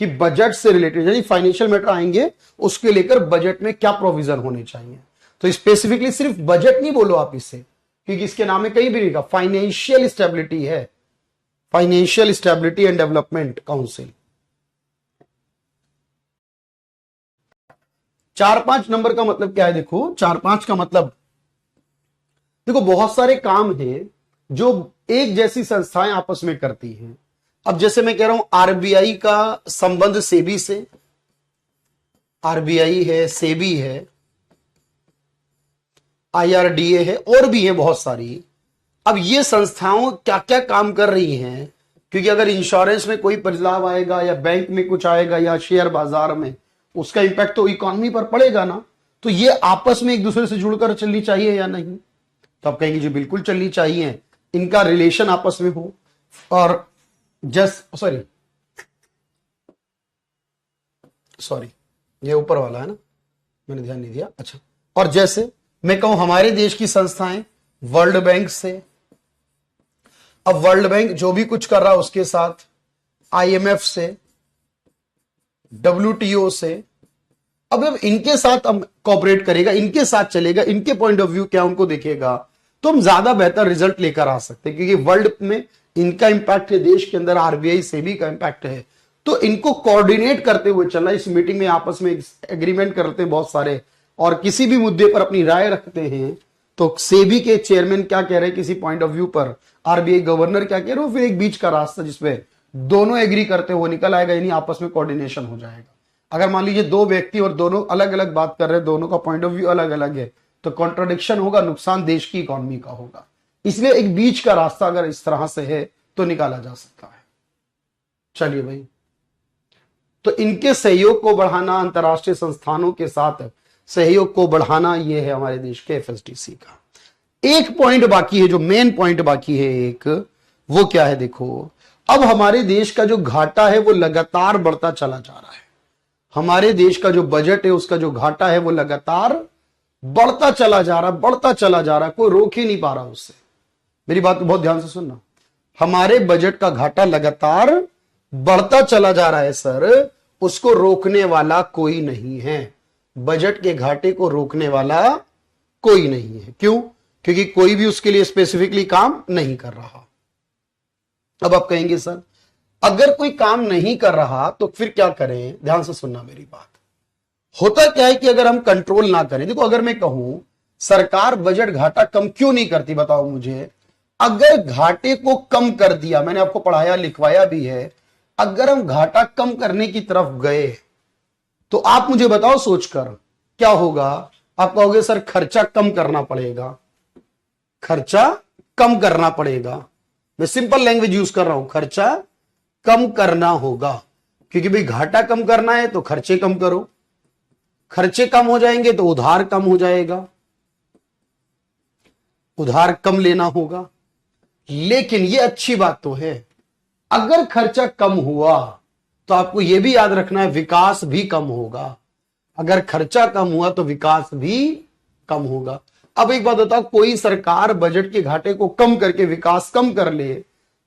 Speaker 1: कि बजट से रिलेटेड यानी फाइनेंशियल मैटर आएंगे उसके लेकर बजट में क्या प्रोविजन होने चाहिए। तो स्पेसिफिकली सिर्फ बजट नहीं बोलो आप इससे, क्योंकि इसके नाम में कहीं भी नहीं कहा, फाइनेंशियल स्टेबिलिटी है, financial stability and development council. 4-5 number का मतलब क्या है, देखो 4-5 का मतलब, देखो बहुत सारे काम हैं जो एक जैसी संस्थाएं आपस में करती हैं। अब जैसे मैं कह रहा हूं आरबीआई का संबंध सेबी से, आरबीआई है, सेबी है, आईआरडीए है, और भी है बहुत सारी। अब ये संस्थाओं क्या क्या काम कर रही हैं, क्योंकि अगर इंश्योरेंस में कोई बदलाव आएगा या बैंक में कुछ आएगा या शेयर बाजार में, उसका इंपैक्ट तो इकोनॉमी पर पड़ेगा ना। तो ये आपस में एक दूसरे से जुड़कर चलनी चाहिए या नहीं, तो आप कहेंगे जी बिल्कुल चलनी चाहिए, इनका रिलेशन आपस में हो। और सॉरी ये ऊपर वाला है ना, मैंने ध्यान नहीं दिया, अच्छा। और जैसे मैं कहूं हमारे देश की संस्थाएं वर्ल्ड बैंक से, अब वर्ल्ड बैंक जो भी कुछ कर रहा है उसके साथ, आईएमएफ से, डब्ल्यूटीओ से, अब इनके साथ हम कोऑपरेट करेगा, इनके साथ चलेगा, इनके पॉइंट ऑफ व्यू क्या उनको देखेगा, तो हम ज्यादा बेहतर रिजल्ट लेकर आ सकते हैं, क्योंकि वर्ल्ड में इनका इंपैक्ट है, देश के अंदर आरबीआई सेबी का इंपैक्ट है। तो इनको कोऑर्डिनेट करते हुए चलना, इस मीटिंग में आपस में एग्रीमेंट करते हैं बहुत सारे, और किसी भी मुद्दे पर अपनी राय रखते हैं। तो सेबी के चेयरमैन क्या कह रहे हैं किसी पॉइंट ऑफ व्यू पर, आरबीआई गवर्नर क्या कह रहे हो, फिर एक बीच का रास्ता जिसपे दोनों एग्री करते हुए निकल आएगा, यानी आपस में कोऑर्डिनेशन हो जाएगा। अगर मान लीजिए दो व्यक्ति और दोनों अलग अलग बात कर रहे हैं, दोनों का पॉइंट ऑफ व्यू अलग अलग है, तो कॉन्ट्राडिक्शन होगा, नुकसान देश की इकोनॉमी का होगा। इसलिए एक बीच का रास्ता अगर इस तरह से है तो निकाला जा सकता है। चलिए भाई, तो इनके सहयोग को बढ़ाना, अंतरराष्ट्रीय संस्थानों के साथ सहयोग को बढ़ाना, ये है हमारे देश के एफएसडीसी का। एक पॉइंट बाकी है, जो मेन पॉइंट बाकी है एक, वो क्या है देखो, अब हमारे देश का जो घाटा है वो लगातार बढ़ता चला जा रहा है। हमारे देश का जो बजट है उसका जो घाटा है वो लगातार बढ़ता चला जा रहा, बढ़ता चला जा रहा, कोई रोक ही नहीं पा रहा उससे। मेरी बात को बहुत ध्यान से सुनना, हमारे बजट का घाटा लगातार बढ़ता चला जा रहा है सर, उसको रोकने वाला कोई नहीं है। बजट के घाटे को रोकने वाला कोई नहीं है। क्यों? क्योंकि कोई भी उसके लिए स्पेसिफिकली काम नहीं कर रहा। अब आप कहेंगे सर अगर कोई काम नहीं कर रहा तो फिर क्या करें? ध्यान से सुनना मेरी बात। होता क्या है कि अगर हम कंट्रोल ना करें, देखो अगर मैं कहूं सरकार बजट घाटा कम क्यों नहीं करती, बताओ मुझे। अगर घाटे को कम कर दिया, मैंने आपको पढ़ाया लिखवाया भी है, अगर हम घाटा कम करने की तरफ गए तो आप मुझे बताओ सोचकर क्या होगा। आप कहोगे सर खर्चा कम करना पड़ेगा, खर्चा कम करना पड़ेगा। मैं सिंपल लैंग्वेज यूज कर रहा हूं, खर्चा कम करना होगा, क्योंकि भाई घाटा कम करना है तो खर्चे कम करो, खर्चे कम हो जाएंगे तो उधार कम हो जाएगा, उधार कम लेना होगा। लेकिन ये अच्छी बात तो है, अगर खर्चा कम हुआ तो आपको यह भी याद रखना है विकास भी कम होगा। अगर खर्चा कम हुआ तो विकास भी कम होगा। अब एक बात बताओ, कोई सरकार बजट के घाटे को कम करके विकास कम कर ले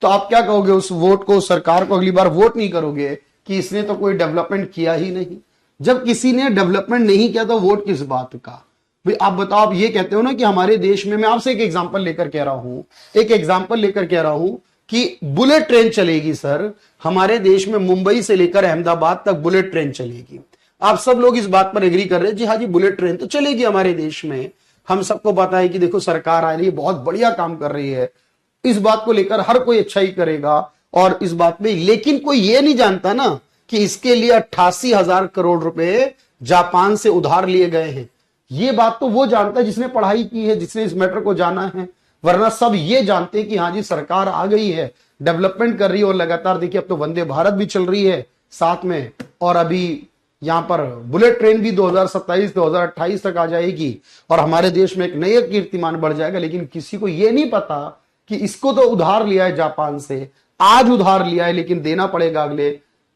Speaker 1: तो आप क्या कहोगे? उस वोट को, सरकार को अगली बार वोट नहीं करोगे कि इसने तो कोई डेवलपमेंट किया ही नहीं। जब किसी ने डेवलपमेंट नहीं किया तो वोट किस बात का? भाई आप बताओ, आप ये कहते हो ना कि हमारे देश में, मैं आपसे एक एग्जांपल लेकर कह रहा हूं, एक एग्जांपल लेकर कह रहा हूं कि बुलेट ट्रेन चलेगी सर हमारे देश में, मुंबई से लेकर अहमदाबाद तक बुलेट ट्रेन चलेगी। आप सब लोग इस बात पर एग्री कर रहे हैं, जी हाँ जी बुलेट ट्रेन तो चलेगी हमारे देश में। हम सबको पता है कि देखो सरकार आ रही है, बहुत बढ़िया काम कर रही है, इस बात को लेकर हर कोई अच्छा ही करेगा और इस बात में, लेकिन कोई ये नहीं जानता ना कि इसके लिए 88,000 करोड़ रुपए जापान से उधार लिए गए हैं। ये बात तो वो जानता है जिसने पढ़ाई की है, जिसने इस मैटर को जाना है, वरना सब ये जानते हैं कि हाँ जी सरकार आ गई है, डेवलपमेंट कर रही है। और लगातार देखिए अब तो वंदे भारत भी चल रही है साथ में, और अभी यहां पर बुलेट ट्रेन भी 2027-2028 तक आ जाएगी और हमारे देश में एक नया कीर्तिमान बढ़ जाएगा। लेकिन किसी को यह नहीं पता कि इसको तो उधार लिया है जापान से, आज उधार लिया है, लेकिन देना पड़ेगा अगले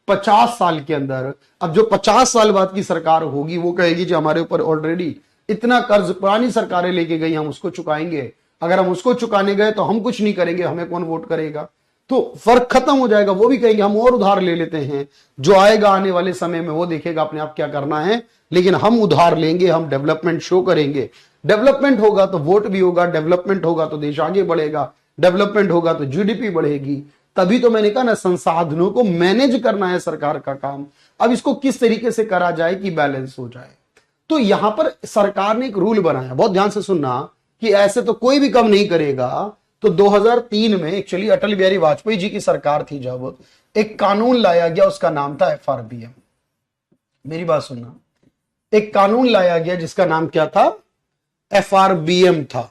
Speaker 1: 50 साल के अंदर। अब जो 50 साल बाद की सरकार होगी वो कहेगी जो हमारे ऊपर ऑलरेडी इतना कर्ज पुरानी सरकारें लेके गई, हम उसको चुकाएंगे। अगर हम उसको चुकाने गए तो हम कुछ नहीं करेंगे, हमें कौन वोट करेगा? तो फर्क खत्म हो जाएगा। वो भी कहेंगे हम और उधार ले लेते हैं, जो आएगा आने वाले समय में वो देखेगा अपने आप क्या करना है, लेकिन हम उधार लेंगे, हम डेवलपमेंट शो करेंगे। डेवलपमेंट होगा तो वोट भी होगा, डेवलपमेंट होगा तो देश आगे बढ़ेगा, डेवलपमेंट होगा तो जीडीपी बढ़ेगी। तभी तो मैंने कहा ना, संसाधनों को मैनेज करना है सरकार का काम। अब इसको किस तरीके से करा जाए कि बैलेंस हो जाए। तो यहां पर सरकार ने एक रूल बनाया, बहुत ध्यान से सुनना, कि ऐसे तो कोई भी कम नहीं करेगा। तो 2003 में एक्चुअली अटल बिहारी वाजपेयी जी की सरकार थी, जब एक कानून लाया गया, उसका नाम था एफआरबीएम। मेरी बात सुनना, एक कानून लाया गया जिसका नाम क्या था? एफआरबीएम था।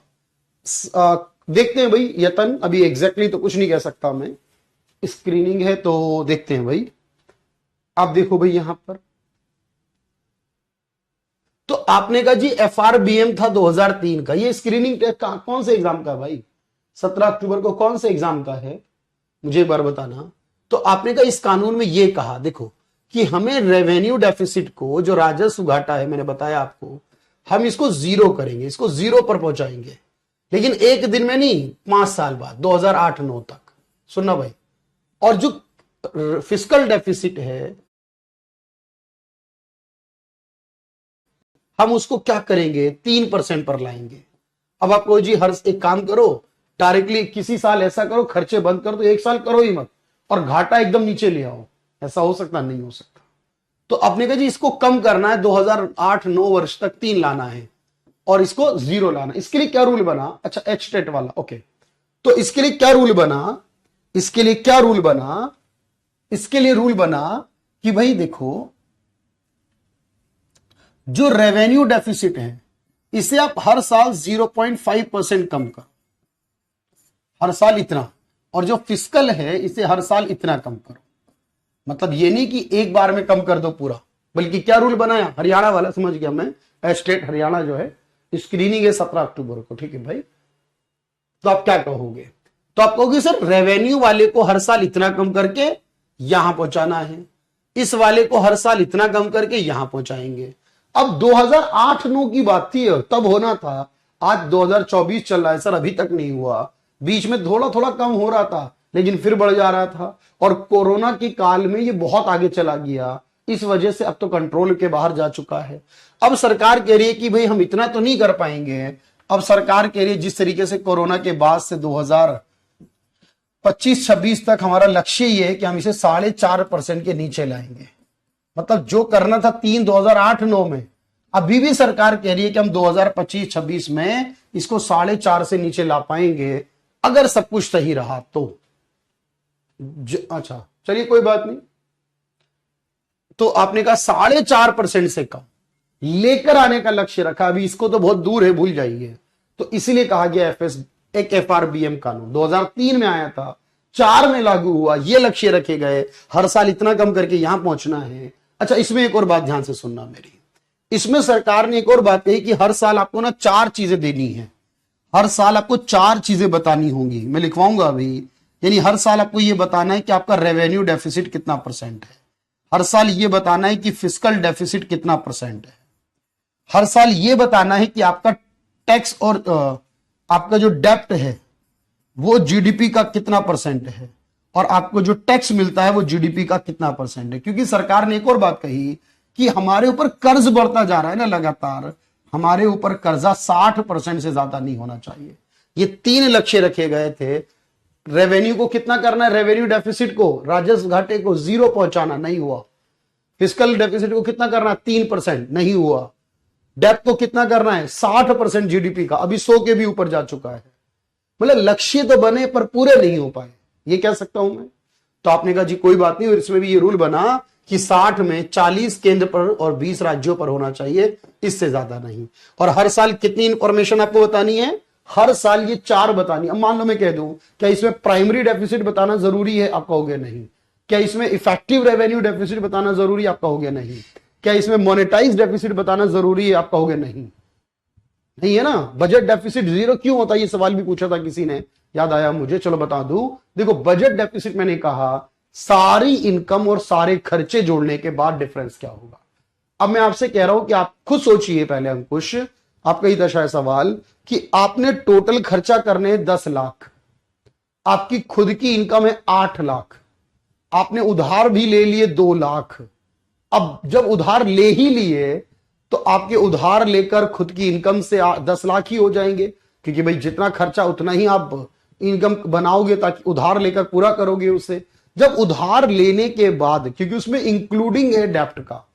Speaker 1: देखते हैं भाई यतन, अभी एग्जैक्टली तो कुछ नहीं कह सकता मैं, स्क्रीनिंग है तो देखते हैं भाई। आप देखो भाई यहां पर, तो आपने कहा जी एफआरबीएम था 2003 का। ये स्क्रीनिंग टेस्ट कौन से एग्जाम का भाई? 17 अक्टूबर को कौन से एग्जाम का है, मुझे एक बार बताना। तो आपने कहा इस कानून में ये कहा देखो कि हमें रेवेन्यू डेफिसिट को, जो राजस्व घाटा है, मैंने बताया आपको, हम इसको जीरो करेंगे, इसको जीरो पर पहुंचाएंगे। लेकिन एक दिन में नहीं, 5 साल बाद 2008-9 तक। सुनना भाई, और जो फिस्कल डेफिसिट है हम उसको क्या करेंगे? 3% पर लाएंगे। अब आपको जी हर एक काम करो, डायरेक्टली किसी साल ऐसा करो खर्चे बंद कर दो, एक साल करो ही मत और घाटा एकदम नीचे ले आओ, ऐसा हो सकता? नहीं हो सकता। तो आपने कहा जी इसको कम करना है, 2008-9 वर्ष तक 3 लाना है और इसको 0 लाना। इसके लिए क्या रूल बना? अच्छा, एच टेट वाला, ओके। तो इसके लिए क्या रूल बना? इसके लिए क्या रूल बना? इसके लिए रूल बना कि भाई देखो, जो रेवेन्यू डेफिसिट है इसे आप हर साल 0.5% कम करो, हर साल इतना, और जो फिस्कल है इसे हर साल इतना कम करो। मतलब ये नहीं कि एक बार में कम कर दो पूरा, बल्कि क्या रूल बनाया? हरियाणा वाला, समझ गया मैं, स्टेट हरियाणा जो है स्क्रीनिंग है 17 अक्टूबर को, ठीक है भाई। तो आप क्या कहोगे? तो आप कहोगे सर रेवेन्यू वाले को हर साल इतना कम करके यहां पहुंचाना है, इस वाले को हर साल इतना कम करके यहां पहुंचाएंगे। अब 2008-9 की बात थी, तब होना था। आज 2024 चल रहा है सर, अभी तक नहीं हुआ। बीच में थोड़ा थोड़ा कम हो रहा था लेकिन फिर बढ़ जा रहा था, और कोरोना के काल में ये बहुत आगे चला गया। इस वजह से अब तो कंट्रोल के बाहर जा चुका है। अब सरकार कह रही है कि भाई हम इतना तो नहीं कर पाएंगे। अब सरकार कह रही है जिस तरीके से कोरोना के बाद से 2025-26 तक हमारा लक्ष्य ये है कि हम इसे 4.5% के नीचे लाएंगे। मतलब जो करना था 2008-9 में, अभी भी सरकार कह रही है कि हम 2025-26 में इसको 4.5 से नीचे ला पाएंगे अगर सब कुछ सही रहा तो। अच्छा चलिए कोई बात नहीं। तो आपने कहा 4.5% से कम लेकर आने का लक्ष्य रखा। अभी इसको तो बहुत दूर है, भूल जाइए। तो इसीलिए कहा गया एक FRBM कानून 2003 में आया था, 4 में लागू हुआ, ये लक्ष्य रखे गए, हर साल इतना कम करके यहां पहुंचना है। अच्छा इसमें एक और बात ध्यान से सुनना मेरी, इसमें सरकार ने एक और बात कही कि हर साल आपको ना 4 चीजें देनी है। हर साल आपको 4 चीजें बतानी होंगी, मैं लिखवाऊंगा अभी। यानी हर साल आपको यह बताना है कि आपका रेवेन्यू डेफिसिट कितना परसेंट है, हर साल यह बताना है कि फिस्कल डेफिसिट कितना परसेंट है, हर साल यह बताना है कि आपका टैक्स और आपका जो डेप्ट है वो जीडीपी का कितना परसेंट है, और आपको जो टैक्स मिलता है वो जीडीपी का कितना परसेंट है। क्योंकि सरकार ने एक और बात कही कि हमारे ऊपर कर्ज बढ़ता जा रहा है ना लगातार, हमारे ऊपर कर्जा 60% से ज्यादा नहीं होना चाहिए। ये 3 लक्ष्य रखे गए थे। रेवेन्यू को कितना करना है, रेवेन्यू डेफिसिट को, राजस्व घाटे को 0 पहुंचाना, नहीं हुआ। फिस्कल डेफिसिट को कितना करना है, 3%, नहीं हुआ। डेप्ट को कितना करना है, 60% जीडीपी का, अभी 100 के भी ऊपर जा चुका है। मतलब लक्ष्य तो बने पर पूरे नहीं हो पाए, ये कह सकता हूं मैं। तो आपने कहा जी कोई बात नहीं, और इसमें भी ये रूल बना कि 60 में 40 केंद्र पर और 20 राज्यों पर होना चाहिए, इससे ज्यादा नहीं। और हर साल कितनी इंफॉर्मेशन आपको बतानी है, हर साल ये 4 बतानी। अब मान लो मैं कह दूं क्या इसमें प्राइमरी डेफिसिट बताना जरूरी है, आप कहोगे नहीं। क्या इसमें इफेक्टिव रेवेन्यू डेफिसिट बताना जरूरी है, आप कहोगे नहीं। क्या इसमें मोनेटाइज डेफिसिट बताना जरूरी है, आप कहोगे नहीं। नहीं है ना। बजट डेफिसिट 0 क्यों होता है, ये सवाल भी पूछा था किसी ने, याद आया मुझे, चलो बता दूं। देखो बजट डेफिसिट मैंने कहा सारी इनकम और सारे खर्चे जोड़ने के बाद डिफरेंस क्या होगा। अब मैं आपसे कह रहा हूं कि आप खुद सोचिए पहले, अंकुश आपका ही दशा है सवाल, कि आपने टोटल खर्चा करने 10 लाख, आपकी खुद की इनकम है 8 लाख, आपने उधार भी ले लिए 2 लाख। अब जब उधार ले ही लिए तो आपके उधार लेकर खुद की इनकम से 10 लाख ही हो जाएंगे, क्योंकि भाई जितना खर्चा उतना ही आप इनकम बनाओगे ताकि उधार लेकर पूरा करोगे उसे। जब उधार लेने के बाद, क्योंकि उसमें इंक्लूडिंग है डेप्ट का,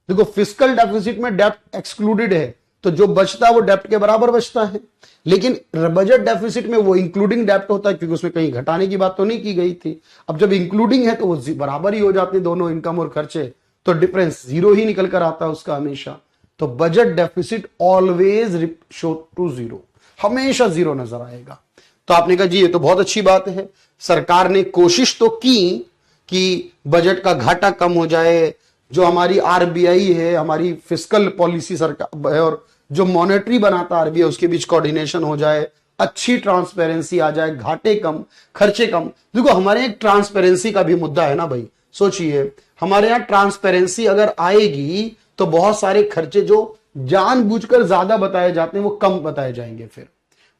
Speaker 1: देखो फिस्कल डेफिसिट में डेप्ट एक्सक्लूडेड है, तो जो बचता है वो डेप्ट के बराबर बचता है। लेकिन बजट डेफिसिट में वो इंक्लूडिंग डेप्ट होता है, क्योंकि उसमें कहीं घटाने की बात तो नहीं की गई थी। अब जब इंक्लूडिंग है तो वो बराबर ही हो जाते दोनों इनकम और खर्चे, तो डिफरेंस 0 ही निकल कर आता है उसका हमेशा। तो budget deficit always show to 0, हमेशा 0 नजर आएगा। तो आपने कहा जी ये तो बहुत अच्छी बात है, सरकार ने कोशिश तो की कि बजट का घाटा कम हो जाए। जो हमारी आरबीआई है, हमारी फिस्कल पॉलिसी सरकार है, और जो मॉनेटरी बनाता आरबीआई, उसके बीच कोऑर्डिनेशन हो जाए, अच्छी ट्रांसपेरेंसी आ जाए, घाटे कम खर्चे कम। देखो हमारे एक ट्रांसपेरेंसी का भी मुद्दा है ना भाई, सोचिए हमारे यहां ट्रांसपेरेंसी अगर आएगी तो बहुत सारे खर्चे जो जानबूझकर ज्यादा बताए जाते हैं वो कम बताए जाएंगे। फिर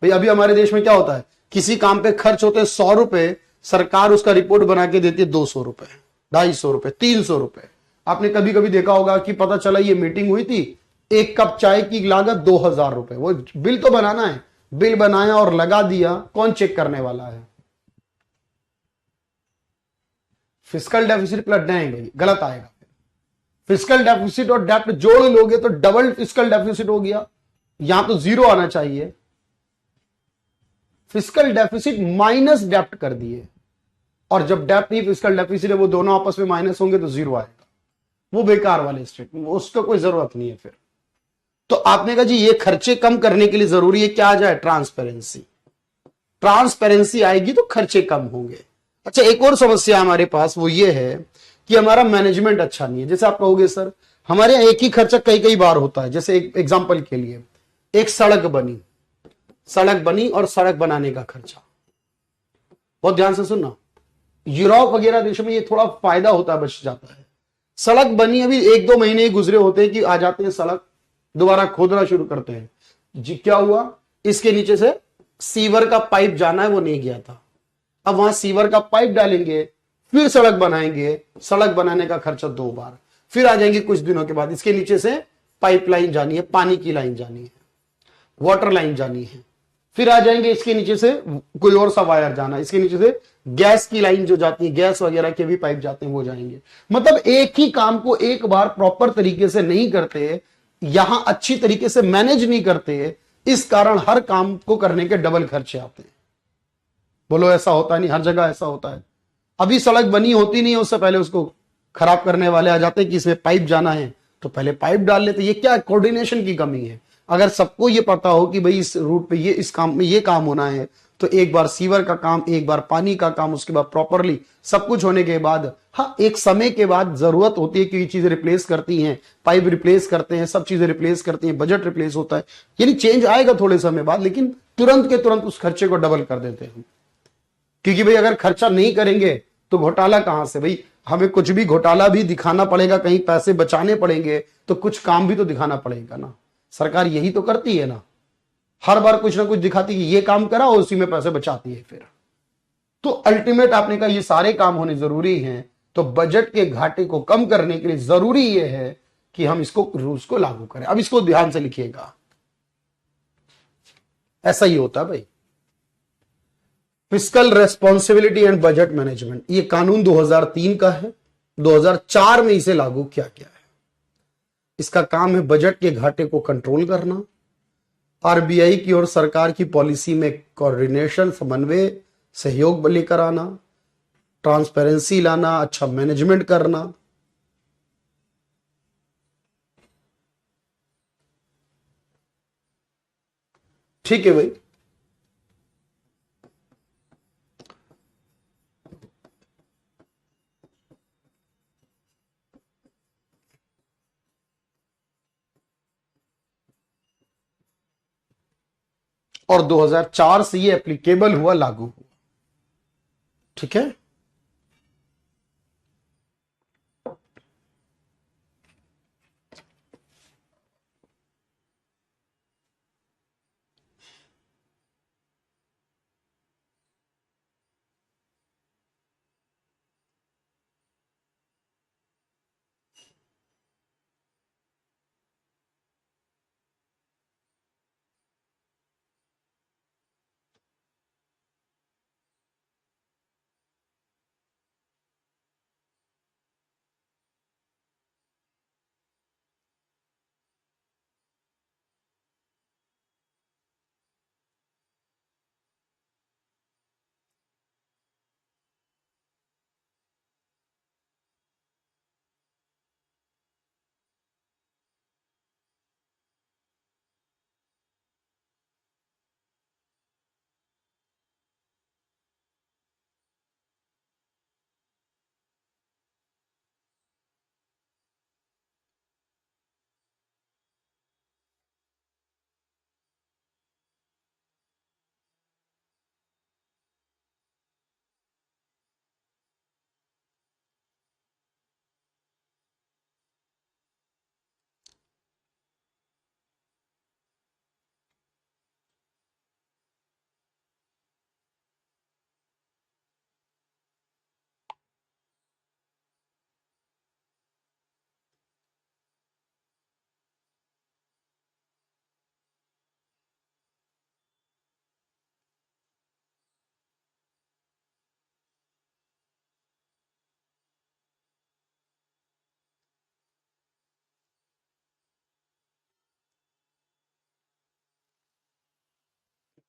Speaker 1: भाई अभी हमारे देश में क्या होता है, किसी काम पे खर्च होते हैं 100 रुपए, सरकार उसका रिपोर्ट बना के देती है 200 रुपए, 250 रुपए, 300 रुपए। आपने कभी कभी देखा होगा कि पता चला ये मीटिंग हुई थी, 1 कप चाय की लागत 2000 रुपए। वो बिल तो बनाना है, बिल बनाया और लगा दिया, कौन चेक करने वाला है। फिस्कल डेफिसिट प्लस नहीं भाई, गलत आएगा। फिस्कल डेफिसिट और डेप्ट जोड़ लोगे तो डबल फिस्कल डेफिसिट हो गया, यहां तो 0 आना चाहिए। फिस्कल डेफिसिट माइनस डेप्ट कर दिए, और जब डेप्ट ही फिस्कल डेफिसिट है वो दोनों आपस में माइनस होंगे तो 0 आएगा। वो बेकार वाले स्टेटमेंट, उसका कोई जरूरत नहीं है फिर। तो आपने कहा जी ये खर्चे कम करने के लिए जरूरी है क्या आ जाए, ट्रांसपेरेंसी। ट्रांसपेरेंसी आएगी तो खर्चे कम होंगे। अच्छा एक और समस्या हमारे पास वो ये है कि हमारा मैनेजमेंट अच्छा नहीं है। जैसे आप कहोगे सर हमारे यहाँ एक ही खर्चा कई कई बार होता है। जैसे एक एग्जांपल के लिए, एक सड़क बनी और सड़क बनाने का खर्चा, बहुत ध्यान से सुनना, यूरोप वगैरह देशों में ये थोड़ा फायदा होता है, बच जाता है। सड़क बनी, अभी 1-2 महीने ही गुजरे होते हैं कि आ जाते हैं सड़क, दोबारा खोदना शुरू करते हैं जी। क्या हुआ, इसके नीचे से सीवर का पाइप जाना है, वो नहीं गया था। अब वहां सीवर का पाइप डालेंगे, फिर सड़क बनाएंगे, सड़क बनाने का खर्चा 2 बार, फिर आ जाएंगे कुछ दिनों के बाद, इसके नीचे से पाइपलाइन जानी है, पानी की लाइन जानी है, वाटर लाइन जानी है, फिर आ जाएंगे इसके नीचे से कोई और सा वायर जाना, इसके नीचे से गैस की लाइन जो जाती है, गैस वगैरह के भी पाइप जाते हैं, वो जाएंगे। मतलब एक ही काम को एक बार प्रॉपर तरीके से नहीं करते, यहां अच्छी तरीके से मैनेज नहीं करते, इस कारण हर काम को करने के डबल खर्चे आते हैं। बोलो ऐसा होता नहीं, हर जगह ऐसा होता है। अभी सड़क बनी होती नहीं है, उससे पहले उसको खराब करने वाले आ जाते हैं कि इसमें पाइप जाना है, तो पहले पाइप डाल लेते। ये क्या कोऑर्डिनेशन की कमी है। अगर सबको ये पता हो कि भाई इस रूट पे ये, इस काम में ये काम होना है, तो एक बार सीवर का काम, एक बार पानी का काम, उसके बाद प्रॉपरली सब कुछ होने के बाद, हाँ एक समय के बाद जरूरत होती है कि ये चीजें रिप्लेस करती हैं, पाइप रिप्लेस करते हैं, सब चीजें रिप्लेस करती हैं, बजट रिप्लेस होता है, यानी चेंज आएगा थोड़े समय बाद, लेकिन तुरंत के तुरंत उस खर्चे को डबल कर देते हैं। क्योंकि भाई अगर खर्चा नहीं करेंगे तो घोटाला कहां से, भाई हमें कुछ भी घोटाला भी दिखाना पड़ेगा, कहीं पैसे बचाने पड़ेंगे, तो कुछ काम भी तो दिखाना पड़ेगा ना। सरकार यही तो करती है ना, हर बार कुछ ना कुछ दिखाती है, ये काम करा और उसी में पैसे बचाती है फिर। तो अल्टीमेट आपने कहा ये सारे काम होने जरूरी हैं, तो बजट के घाटे को कम करने के लिए जरूरी ये है कि हम इसको रूल्स को लागू करें। अब इसको ध्यान से लिखिएगा, ऐसा ही होता है भाई। Fiscal responsibility and budget management, ये कानून 2003 का है, 2004 में इसे लागू किया गया है। इसका काम है बजट के घाटे को कंट्रोल करना, आरबीआई की और सरकार की पॉलिसी में कोऑर्डिनेशन, समन्वय, सहयोग लेकर आना, ट्रांसपेरेंसी लाना, अच्छा मैनेजमेंट करना। ठीक है भाई। और 2004 से ये एप्लीकेबल हुआ, लागू हुआ। ठीक है।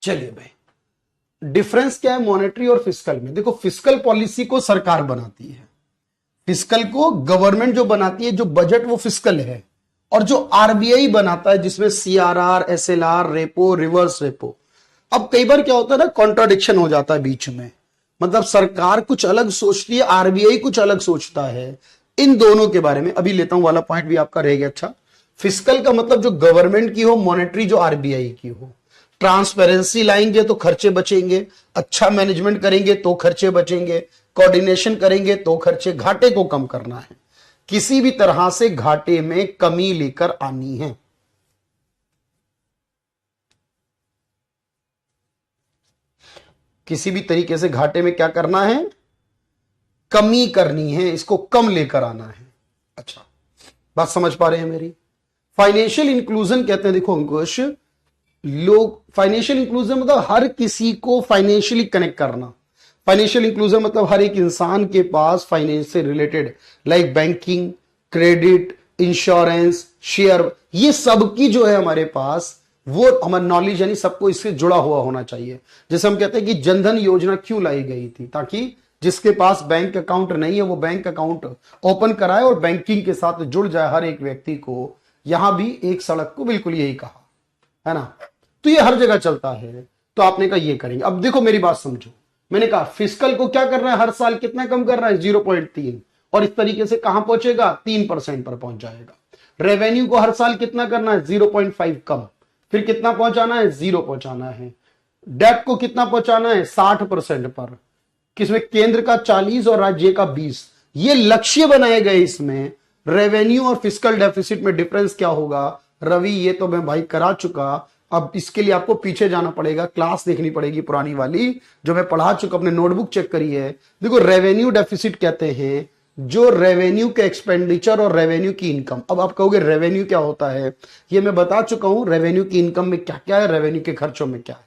Speaker 1: चलिए भाई, डिफरेंस क्या है मॉनेटरी और फिस्कल में। देखो, फिस्कल पॉलिसी को सरकार बनाती है, फिस्कल को गवर्नमेंट जो बनाती है, जो बजट वो फिस्कल है, और जो आरबीआई बनाता है जिसमें CRR, SLR, repo, reverse repo. अब कई बार क्या होता है ना, कॉन्ट्राडिक्शन हो जाता है बीच में, मतलब सरकार कुछ अलग सोचती है, आरबीआई कुछ अलग सोचता है, इन दोनों के बारे में अभी लेता हूं, वाला पॉइंट भी आपका रह गया। अच्छा, फिस्कल का मतलब जो गवर्नमेंट की हो, मॉनेटरी जो आरबीआई की हो। ट्रांसपेरेंसी लाएंगे तो खर्चे बचेंगे, अच्छा मैनेजमेंट करेंगे तो खर्चे बचेंगे, कोऑर्डिनेशन करेंगे तो खर्चे, घाटे को कम करना है, किसी भी तरह से घाटे में कमी लेकर आनी है। किसी भी तरीके से घाटे में क्या करना है, कमी करनी है, इसको कम लेकर आना है। अच्छा, बात समझ पा रहे हैं मेरी? फाइनेंशियल इंक्लूजन कहते हैं, देखो अंकुश, लोग फाइनेंशियल इंक्लूजन मतलब हर किसी को फाइनेंशियली कनेक्ट करना। फाइनेंशियल इंक्लूजन मतलब हर एक इंसान के पास फाइनेंस से related, like banking, credit, insurance, share, ये सब की जो है हमारे पास, वो हमारा नॉलेज यानी सबको इससे जुड़ा हुआ होना चाहिए। जैसे हम कहते हैं कि जनधन योजना क्यों लाई गई थी, ताकि जिसके पास बैंक अकाउंट नहीं है वो बैंक अकाउंट ओपन कराए और बैंकिंग के साथ जुड़ जाए हर एक व्यक्ति को। यहां भी एक सड़क को बिल्कुल यही कहा है ना। तो ये हर जगह चलता है। तो आपने कहा ये करेंगे। अब देखो मेरी बात समझो, मैंने कहा फिस्कल को क्या करना है, हर साल कितना कम करना है, 0.3, और इस तरीके से कहां पहुंचेगा, 3% पर पहुंच जाएगा। रेवेन्यू को हर साल कितना करना है, 0.5 कम, फिर कितना पहुंचाना है, 0 पहुंचाना है। डेट को कितना पहुंचाना है, 60% पर, किसमें, केंद्र का 40 और राज्य का 20। ये लक्ष्य बनाए गए। इसमें रेवेन्यू और फिस्कल डेफिसिट में डिफरेंस क्या होगा, रवि ये तो मैं भाई करा चुका। अब इसके लिए आपको पीछे जाना पड़ेगा, क्लास देखनी पड़ेगी पुरानी वाली जो मैं पढ़ा चुका, अपने नोटबुक चेक करी है। देखो रेवेन्यू डेफिसिट कहते हैं जो रेवेन्यू के एक्सपेंडिचर और रेवेन्यू की इनकम। अब आप कहोगे रेवेन्यू क्या होता है, ये मैं बता चुका हूं, रेवेन्यू की इनकम में क्या क्या है, रेवेन्यू के खर्चों में क्या है।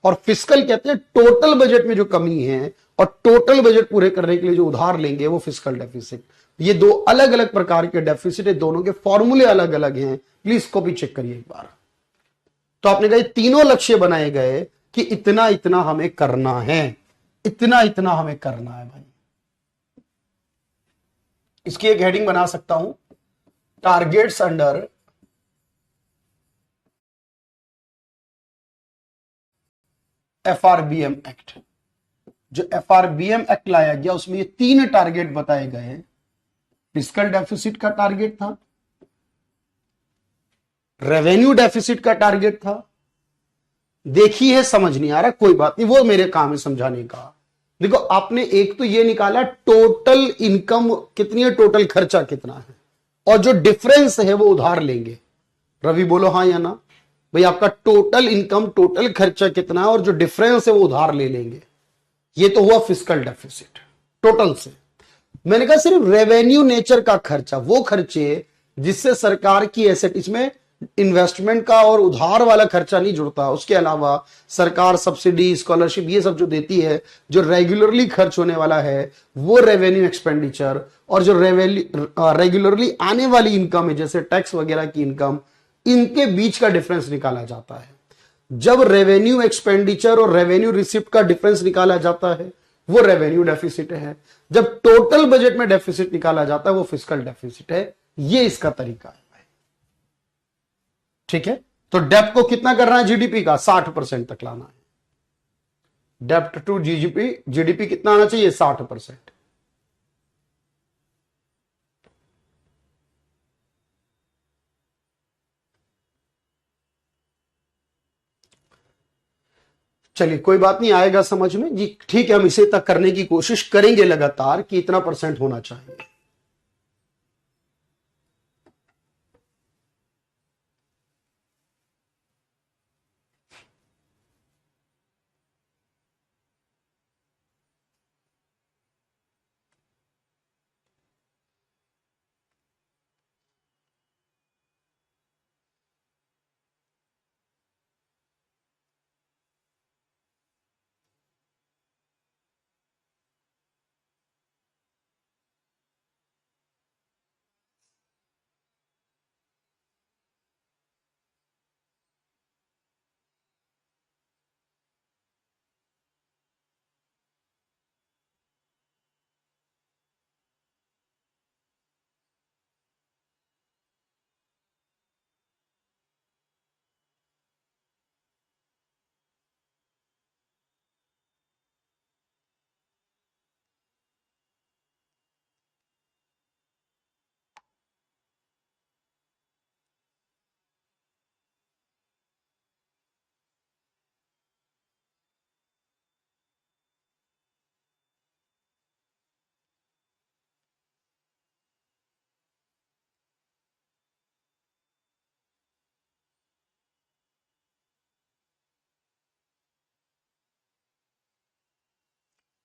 Speaker 1: और फिस्कल कहते हैं टोटल बजट में जो कमी है और टोटल बजट पूरे करने के लिए जो उधार लेंगे वो फिस्कल डेफिसिट। ये दो अलग अलग प्रकार के डेफिसिट है, दोनों के फॉर्मूले अलग अलग हैं, प्लीज इसको भी चेक करिए एक बार। तो आपने कहा तीनों लक्ष्य बनाए गए कि इतना इतना हमें करना है, इतना इतना हमें करना है भाई। इसकी एक हेडिंग बना सकता हूं, टारगेट्स अंडर एफआरबीएम एक्ट। जो एफआरबीएम एक्ट लाया गया उसमें ये 3 टारगेट बताए गए हैं। फिस्कल डेफिसिट का टारगेट था, रेवेन्यू डेफिसिट का टारगेट था। देखी है, समझ नहीं आ रहा, कोई बात नहीं, वो मेरे काम है समझाने का। देखो आपने एक तो ये निकाला टोटल इनकम कितनी है, टोटल खर्चा कितना है, और जो डिफरेंस है वो उधार लेंगे। रवि बोलो हाँ या ना। भाई आपका टोटल इनकम, टोटल खर्चा कितना है और जो डिफरेंस है वो उधार ले लेंगे। ये तो हुआ फिस्कल डेफिसिट टोटल से। मैंने कहा सिर्फ रेवेन्यू नेचर का खर्चा, वो खर्चे जिससे सरकार की एसेट, इसमें इन्वेस्टमेंट का और उधार वाला खर्चा नहीं जुड़ता। उसके अलावा सरकार सब्सिडी, स्कॉलरशिप, ये सब जो देती है, जो रेगुलरली खर्च होने वाला है वो रेवेन्यू एक्सपेंडिचर, और जो रेगुलरली आने वाली इनकम है जैसे टैक्स वगैरह की इनकम, इनके बीच का डिफरेंस निकाला जाता है। जब रेवेन्यू एक्सपेंडिचर और रेवेन्यू रिसिप्ट का डिफरेंस निकाला जाता है वो रेवेन्यू डेफिसिट है। जब टोटल बजट में डेफिसिट निकाला जाता है वो फिस्कल डेफिसिट है। ये इसका तरीका है भाई। ठीक है, तो डेप्ट को कितना करना है, जीडीपी का 60% तक लाना है। डेप्ट टू जीडीपी, जीडीपी कितना आना चाहिए, 60%। चलिए कोई बात नहीं, आएगा समझ में जी। ठीक है, हम इसे तक करने की कोशिश करेंगे लगातार कि इतना परसेंट होना चाहिए।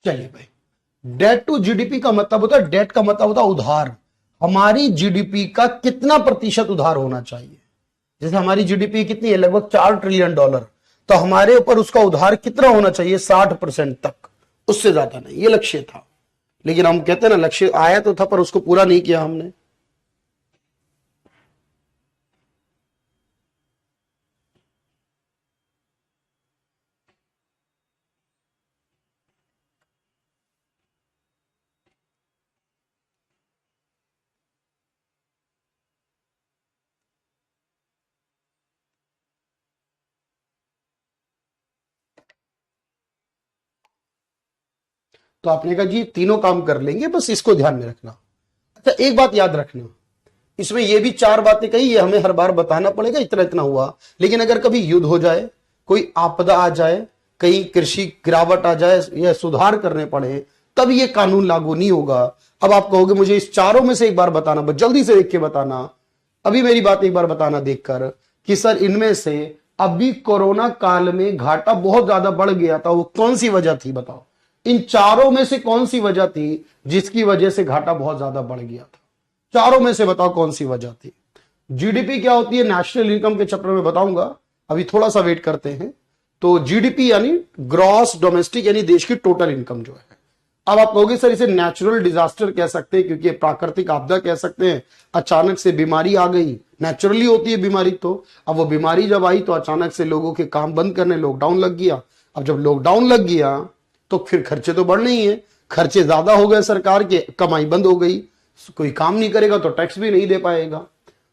Speaker 1: चलिए भाई, डेट टू जीडीपी का मतलब होता है, डेट का मतलब होता है उधार। हमारी जीडीपी का कितना प्रतिशत उधार होना चाहिए? जैसे हमारी जीडीपी कितनी है, लगभग $4 ट्रिलियन, तो हमारे ऊपर उसका उधार कितना होना चाहिए? 60% तक, उससे ज्यादा नहीं। ये लक्ष्य था, लेकिन हम कहते हैं ना, लक्ष्य आया तो था पर उसको पूरा नहीं किया हमने। तो आपने कहा जी तीनों काम कर लेंगे, बस इसको ध्यान में रखना। अच्छा, एक बात याद रखना, इसमें ये भी चार बातें कही, ये हमें हर बार बताना पड़ेगा, इतना इतना हुआ। लेकिन अगर कभी युद्ध हो जाए, कोई आपदा आ जाए, कहीं कृषि गिरावट आ जाए या सुधार करने पड़े, तब ये कानून लागू नहीं होगा। अब आप कहोगे मुझे इस चारों में से एक बार बताना, बस जल्दी से देख के बताना, अभी मेरी बात एक बार बताना देखकर कि सर इनमें से अभी कोरोना काल में घाटा बहुत ज्यादा बढ़ गया था, वो कौन सी वजह थी बताओ? इन चारों में से कौन सी वजह थी जिसकी वजह से घाटा बहुत ज्यादा बढ़ गया था? चारों में से बताओ कौन सी वजह थी? जीडीपी क्या होती है, नेशनल इनकम के चैप्टर में बताऊंगा, अभी थोड़ा सा वेट करते हैं। तो जीडीपी यानी ग्रॉस डोमेस्टिक, यानी देश की टोटल इनकम जो है। अब आप कहोगे सर इसे नेचुरल डिजास्टर कह सकते हैं, क्योंकि प्राकृतिक आपदा कह सकते हैं, अचानक से बीमारी आ गई, नेचुरली होती है बीमारी। तो अब वो बीमारी जब आई तो अचानक से लोगों के काम बंद करने लॉकडाउन लग गया। अब जब लॉकडाउन लग गया तो फिर खर्चे तो बढ़ने ही है, खर्चे ज्यादा हो गए, सरकार के कमाई बंद हो गई, कोई काम नहीं करेगा तो टैक्स भी नहीं दे पाएगा।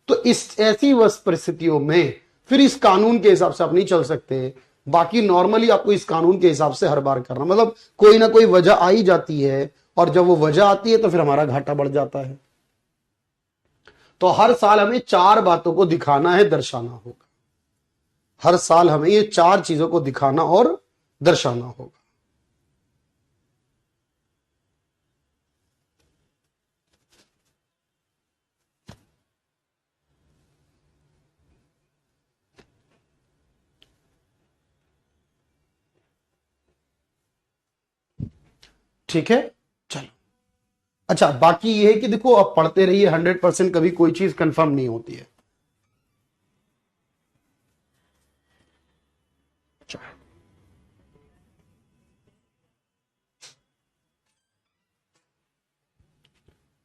Speaker 1: तो इस ऐसी परिस्थितियों में फिर इस कानून के हिसाब से आप नहीं चल सकते। बाकी नॉर्मली आपको इस कानून के हिसाब से हर बार करना, मतलब कोई ना कोई वजह आ ही जाती है, और जब वो वजह आती है तो फिर हमारा घाटा बढ़ जाता है। तो हर साल हमें चार बातों को दिखाना है, दर्शाना होगा। हर साल हमें ये चार चीजों को दिखाना और दर्शाना होगा। ठीक है, चलो। अच्छा, बाकी ये है कि देखो आप पढ़ते रहिए, 100% कभी कोई चीज कंफर्म नहीं होती है।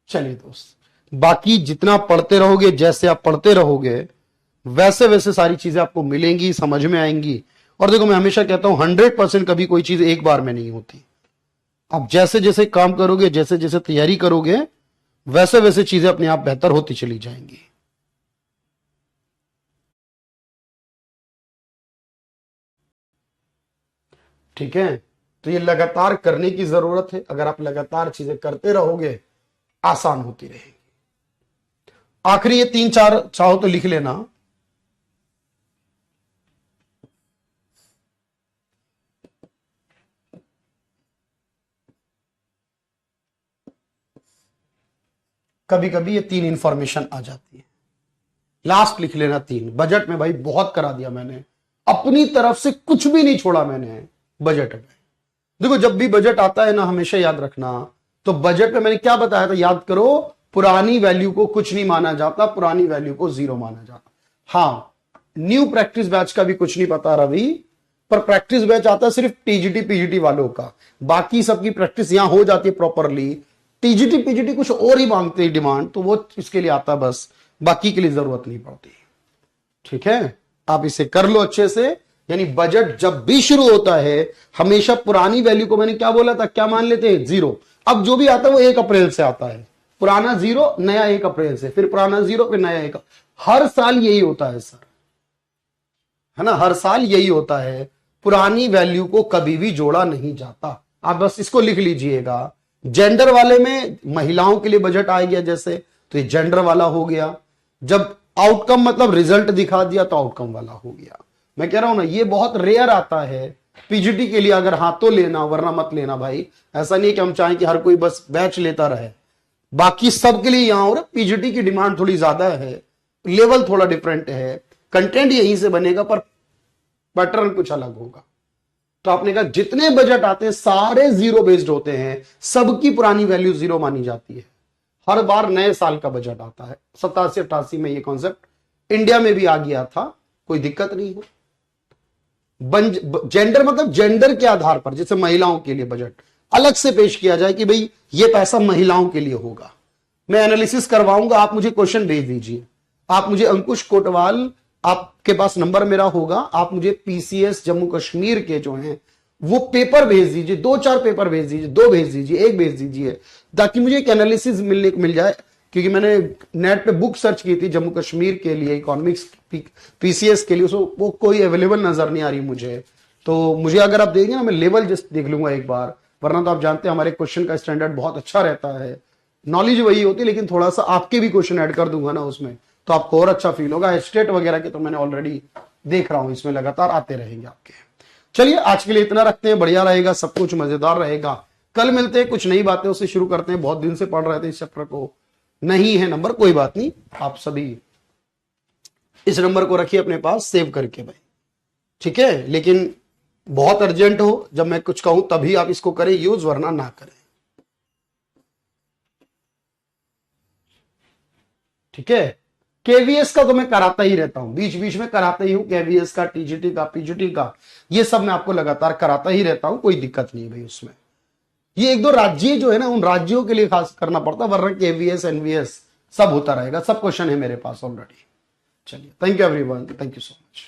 Speaker 1: चलिए दोस्त, बाकी जितना पढ़ते रहोगे, जैसे आप पढ़ते रहोगे, वैसे वैसे सारी चीजें आपको मिलेंगी, समझ में आएंगी। और देखो मैं हमेशा कहता हूं 100% कभी कोई चीज एक बार में नहीं होती। आप जैसे जैसे काम करोगे, जैसे जैसे तैयारी करोगे, वैसे वैसे चीजें अपने आप बेहतर होती चली जाएंगी। ठीक है, तो ये लगातार करने की जरूरत है। अगर आप लगातार चीजें करते रहोगे, आसान होती रहेगी। आखिरी ये तीन चार चाहो तो लिख लेना। कभी कभी ये तीन इंफॉर्मेशन आ जाती है, लास्ट लिख लेना तीन। बजट में भाई बहुत करा दिया मैंने, अपनी तरफ से कुछ भी नहीं छोड़ा मैंने बजट में। देखो जब भी बजट आता है ना, हमेशा याद रखना, तो बजट में मैंने क्या बताया था, याद करो, पुरानी वैल्यू को कुछ नहीं माना जाता, पुरानी वैल्यू को जीरो माना जाता। हाँ, न्यू प्रैक्टिस बैच का भी कुछ नहीं पता रवि, पर प्रैक्टिस बैच आता है सिर्फ टीजीटी पीजीटी वालों का, बाकी सबकी प्रैक्टिस यहां हो जाती है प्रॉपरली। टीजीटी पीजीटी कुछ और ही मांगते हैं डिमांड, तो वो इसके लिए आता बस, बाकी के लिए जरूरत नहीं पड़ती। ठीक है, आप इसे कर लो अच्छे से। यानी बजट जब भी शुरू होता है, हमेशा पुरानी वैल्यू को, मैंने क्या बोला था, क्या मान लेते हैं, जीरो। अब जो भी आता है वो 1 अप्रैल से आता है, पुराना जीरो, नया 1 अप्रैल से, फिर पुराना जीरो, फिर नया 1। हर साल यही होता है सर, है ना, हर साल यही होता है। पुरानी वैल्यू को कभी भी जोड़ा नहीं जाता। आप बस इसको लिख लीजिएगा। जेंडर वाले में महिलाओं के लिए बजट आ गया जैसे, तो ये जेंडर वाला हो गया। जब आउटकम मतलब रिजल्ट दिखा दिया तो आउटकम वाला हो गया। मैं कह रहा हूं ना, ये बहुत रेयर आता है पीजीटी के लिए, अगर हाथ तो लेना, वरना मत लेना भाई। ऐसा नहीं कि हम चाहें कि हर कोई बस बैच लेता रहे, बाकी सबके लिए यहां, और पीजीटी की डिमांड थोड़ी ज्यादा है, लेवल थोड़ा डिफरेंट है, कंटेंट यहीं से बनेगा पर पैटर्न कुछ अलग होगा। तो आपने कहा जितने बजट आते हैं सारे जीरो बेस्ड होते हैं, सबकी पुरानी वैल्यू जीरो मानी जाती है। हर बार नए साल का बजट आता है। 87-88 में ये कॉन्सेप्ट इंडिया में भी आ गया था, कोई दिक्कत नहीं है। जेंडर मतलब जेंडर के आधार पर, जैसे महिलाओं के लिए बजट अलग से पेश किया जाए कि भाई ये पैसा महिलाओं के लिए होगा। मैं एनालिसिस करवाऊंगा, आप मुझे क्वेश्चन भेज दीजिए। आप मुझे अंकुश कोटवाल, आपके पास नंबर मेरा होगा, आप मुझे पीसीएस जम्मू कश्मीर के जो हैं वो पेपर भेज दीजिए, 2-4 पेपर भेज दीजिए, 2 भेज दीजिए, 1 भेज दीजिए, ताकि मुझे एक एनालिसिस मिल जाए। क्योंकि मैंने नेट पे बुक सर्च की थी जम्मू कश्मीर के लिए, इकोनॉमिक्स पीसीएस के लिए, वो कोई अवेलेबल नजर नहीं आ रही मुझे। तो मुझे अगर आप देंगे ना, मैं लेवल जस्ट देख लूंगा एक बार, वरना तो आप जानते हैं हमारे क्वेश्चन का स्टैंडर्ड बहुत अच्छा रहता है। नॉलेज वही होती है, लेकिन थोड़ा सा आपके भी क्वेश्चन ऐड कर दूंगा ना उसमें, तो आपको और अच्छा फील होगा। स्टेट वगैरह के तो मैंने ऑलरेडी देख रहा हूं, इसमें लगातार आते रहेंगे आपके। चलिए आज के लिए इतना रखते हैं, बढ़िया रहेगा, सब कुछ मजेदार रहेगा। कल मिलते हैं, कुछ नई बातें उससे शुरू करते हैं। बहुत दिन से पढ़ रहे थे इस चैप्टर को, नहीं है नंबर, कोई बात नहीं, आप सभी इस नंबर को रखिए अपने पास सेव करके भाई, ठीक है। लेकिन बहुत अर्जेंट हो, जब मैं कुछ कहूं तभी आप इसको करें यूज, वरना ना करें, ठीक है। केवीएस का तो मैं कराता ही रहता हूं, बीच बीच में कराता ही हूं, केवीएस का, टीजीटी का, पीजीटी का, ये सब मैं आपको लगातार कराता ही रहता हूं, कोई दिक्कत नहीं भाई उसमें। ये 1-2 राज्य जो है ना, उन राज्यों के लिए खास करना पड़ता, वरना केवीएस एनवीएस सब होता रहेगा, सब क्वेश्चन है मेरे पास ऑलरेडी। चलिए, thank you everyone, thank you so much.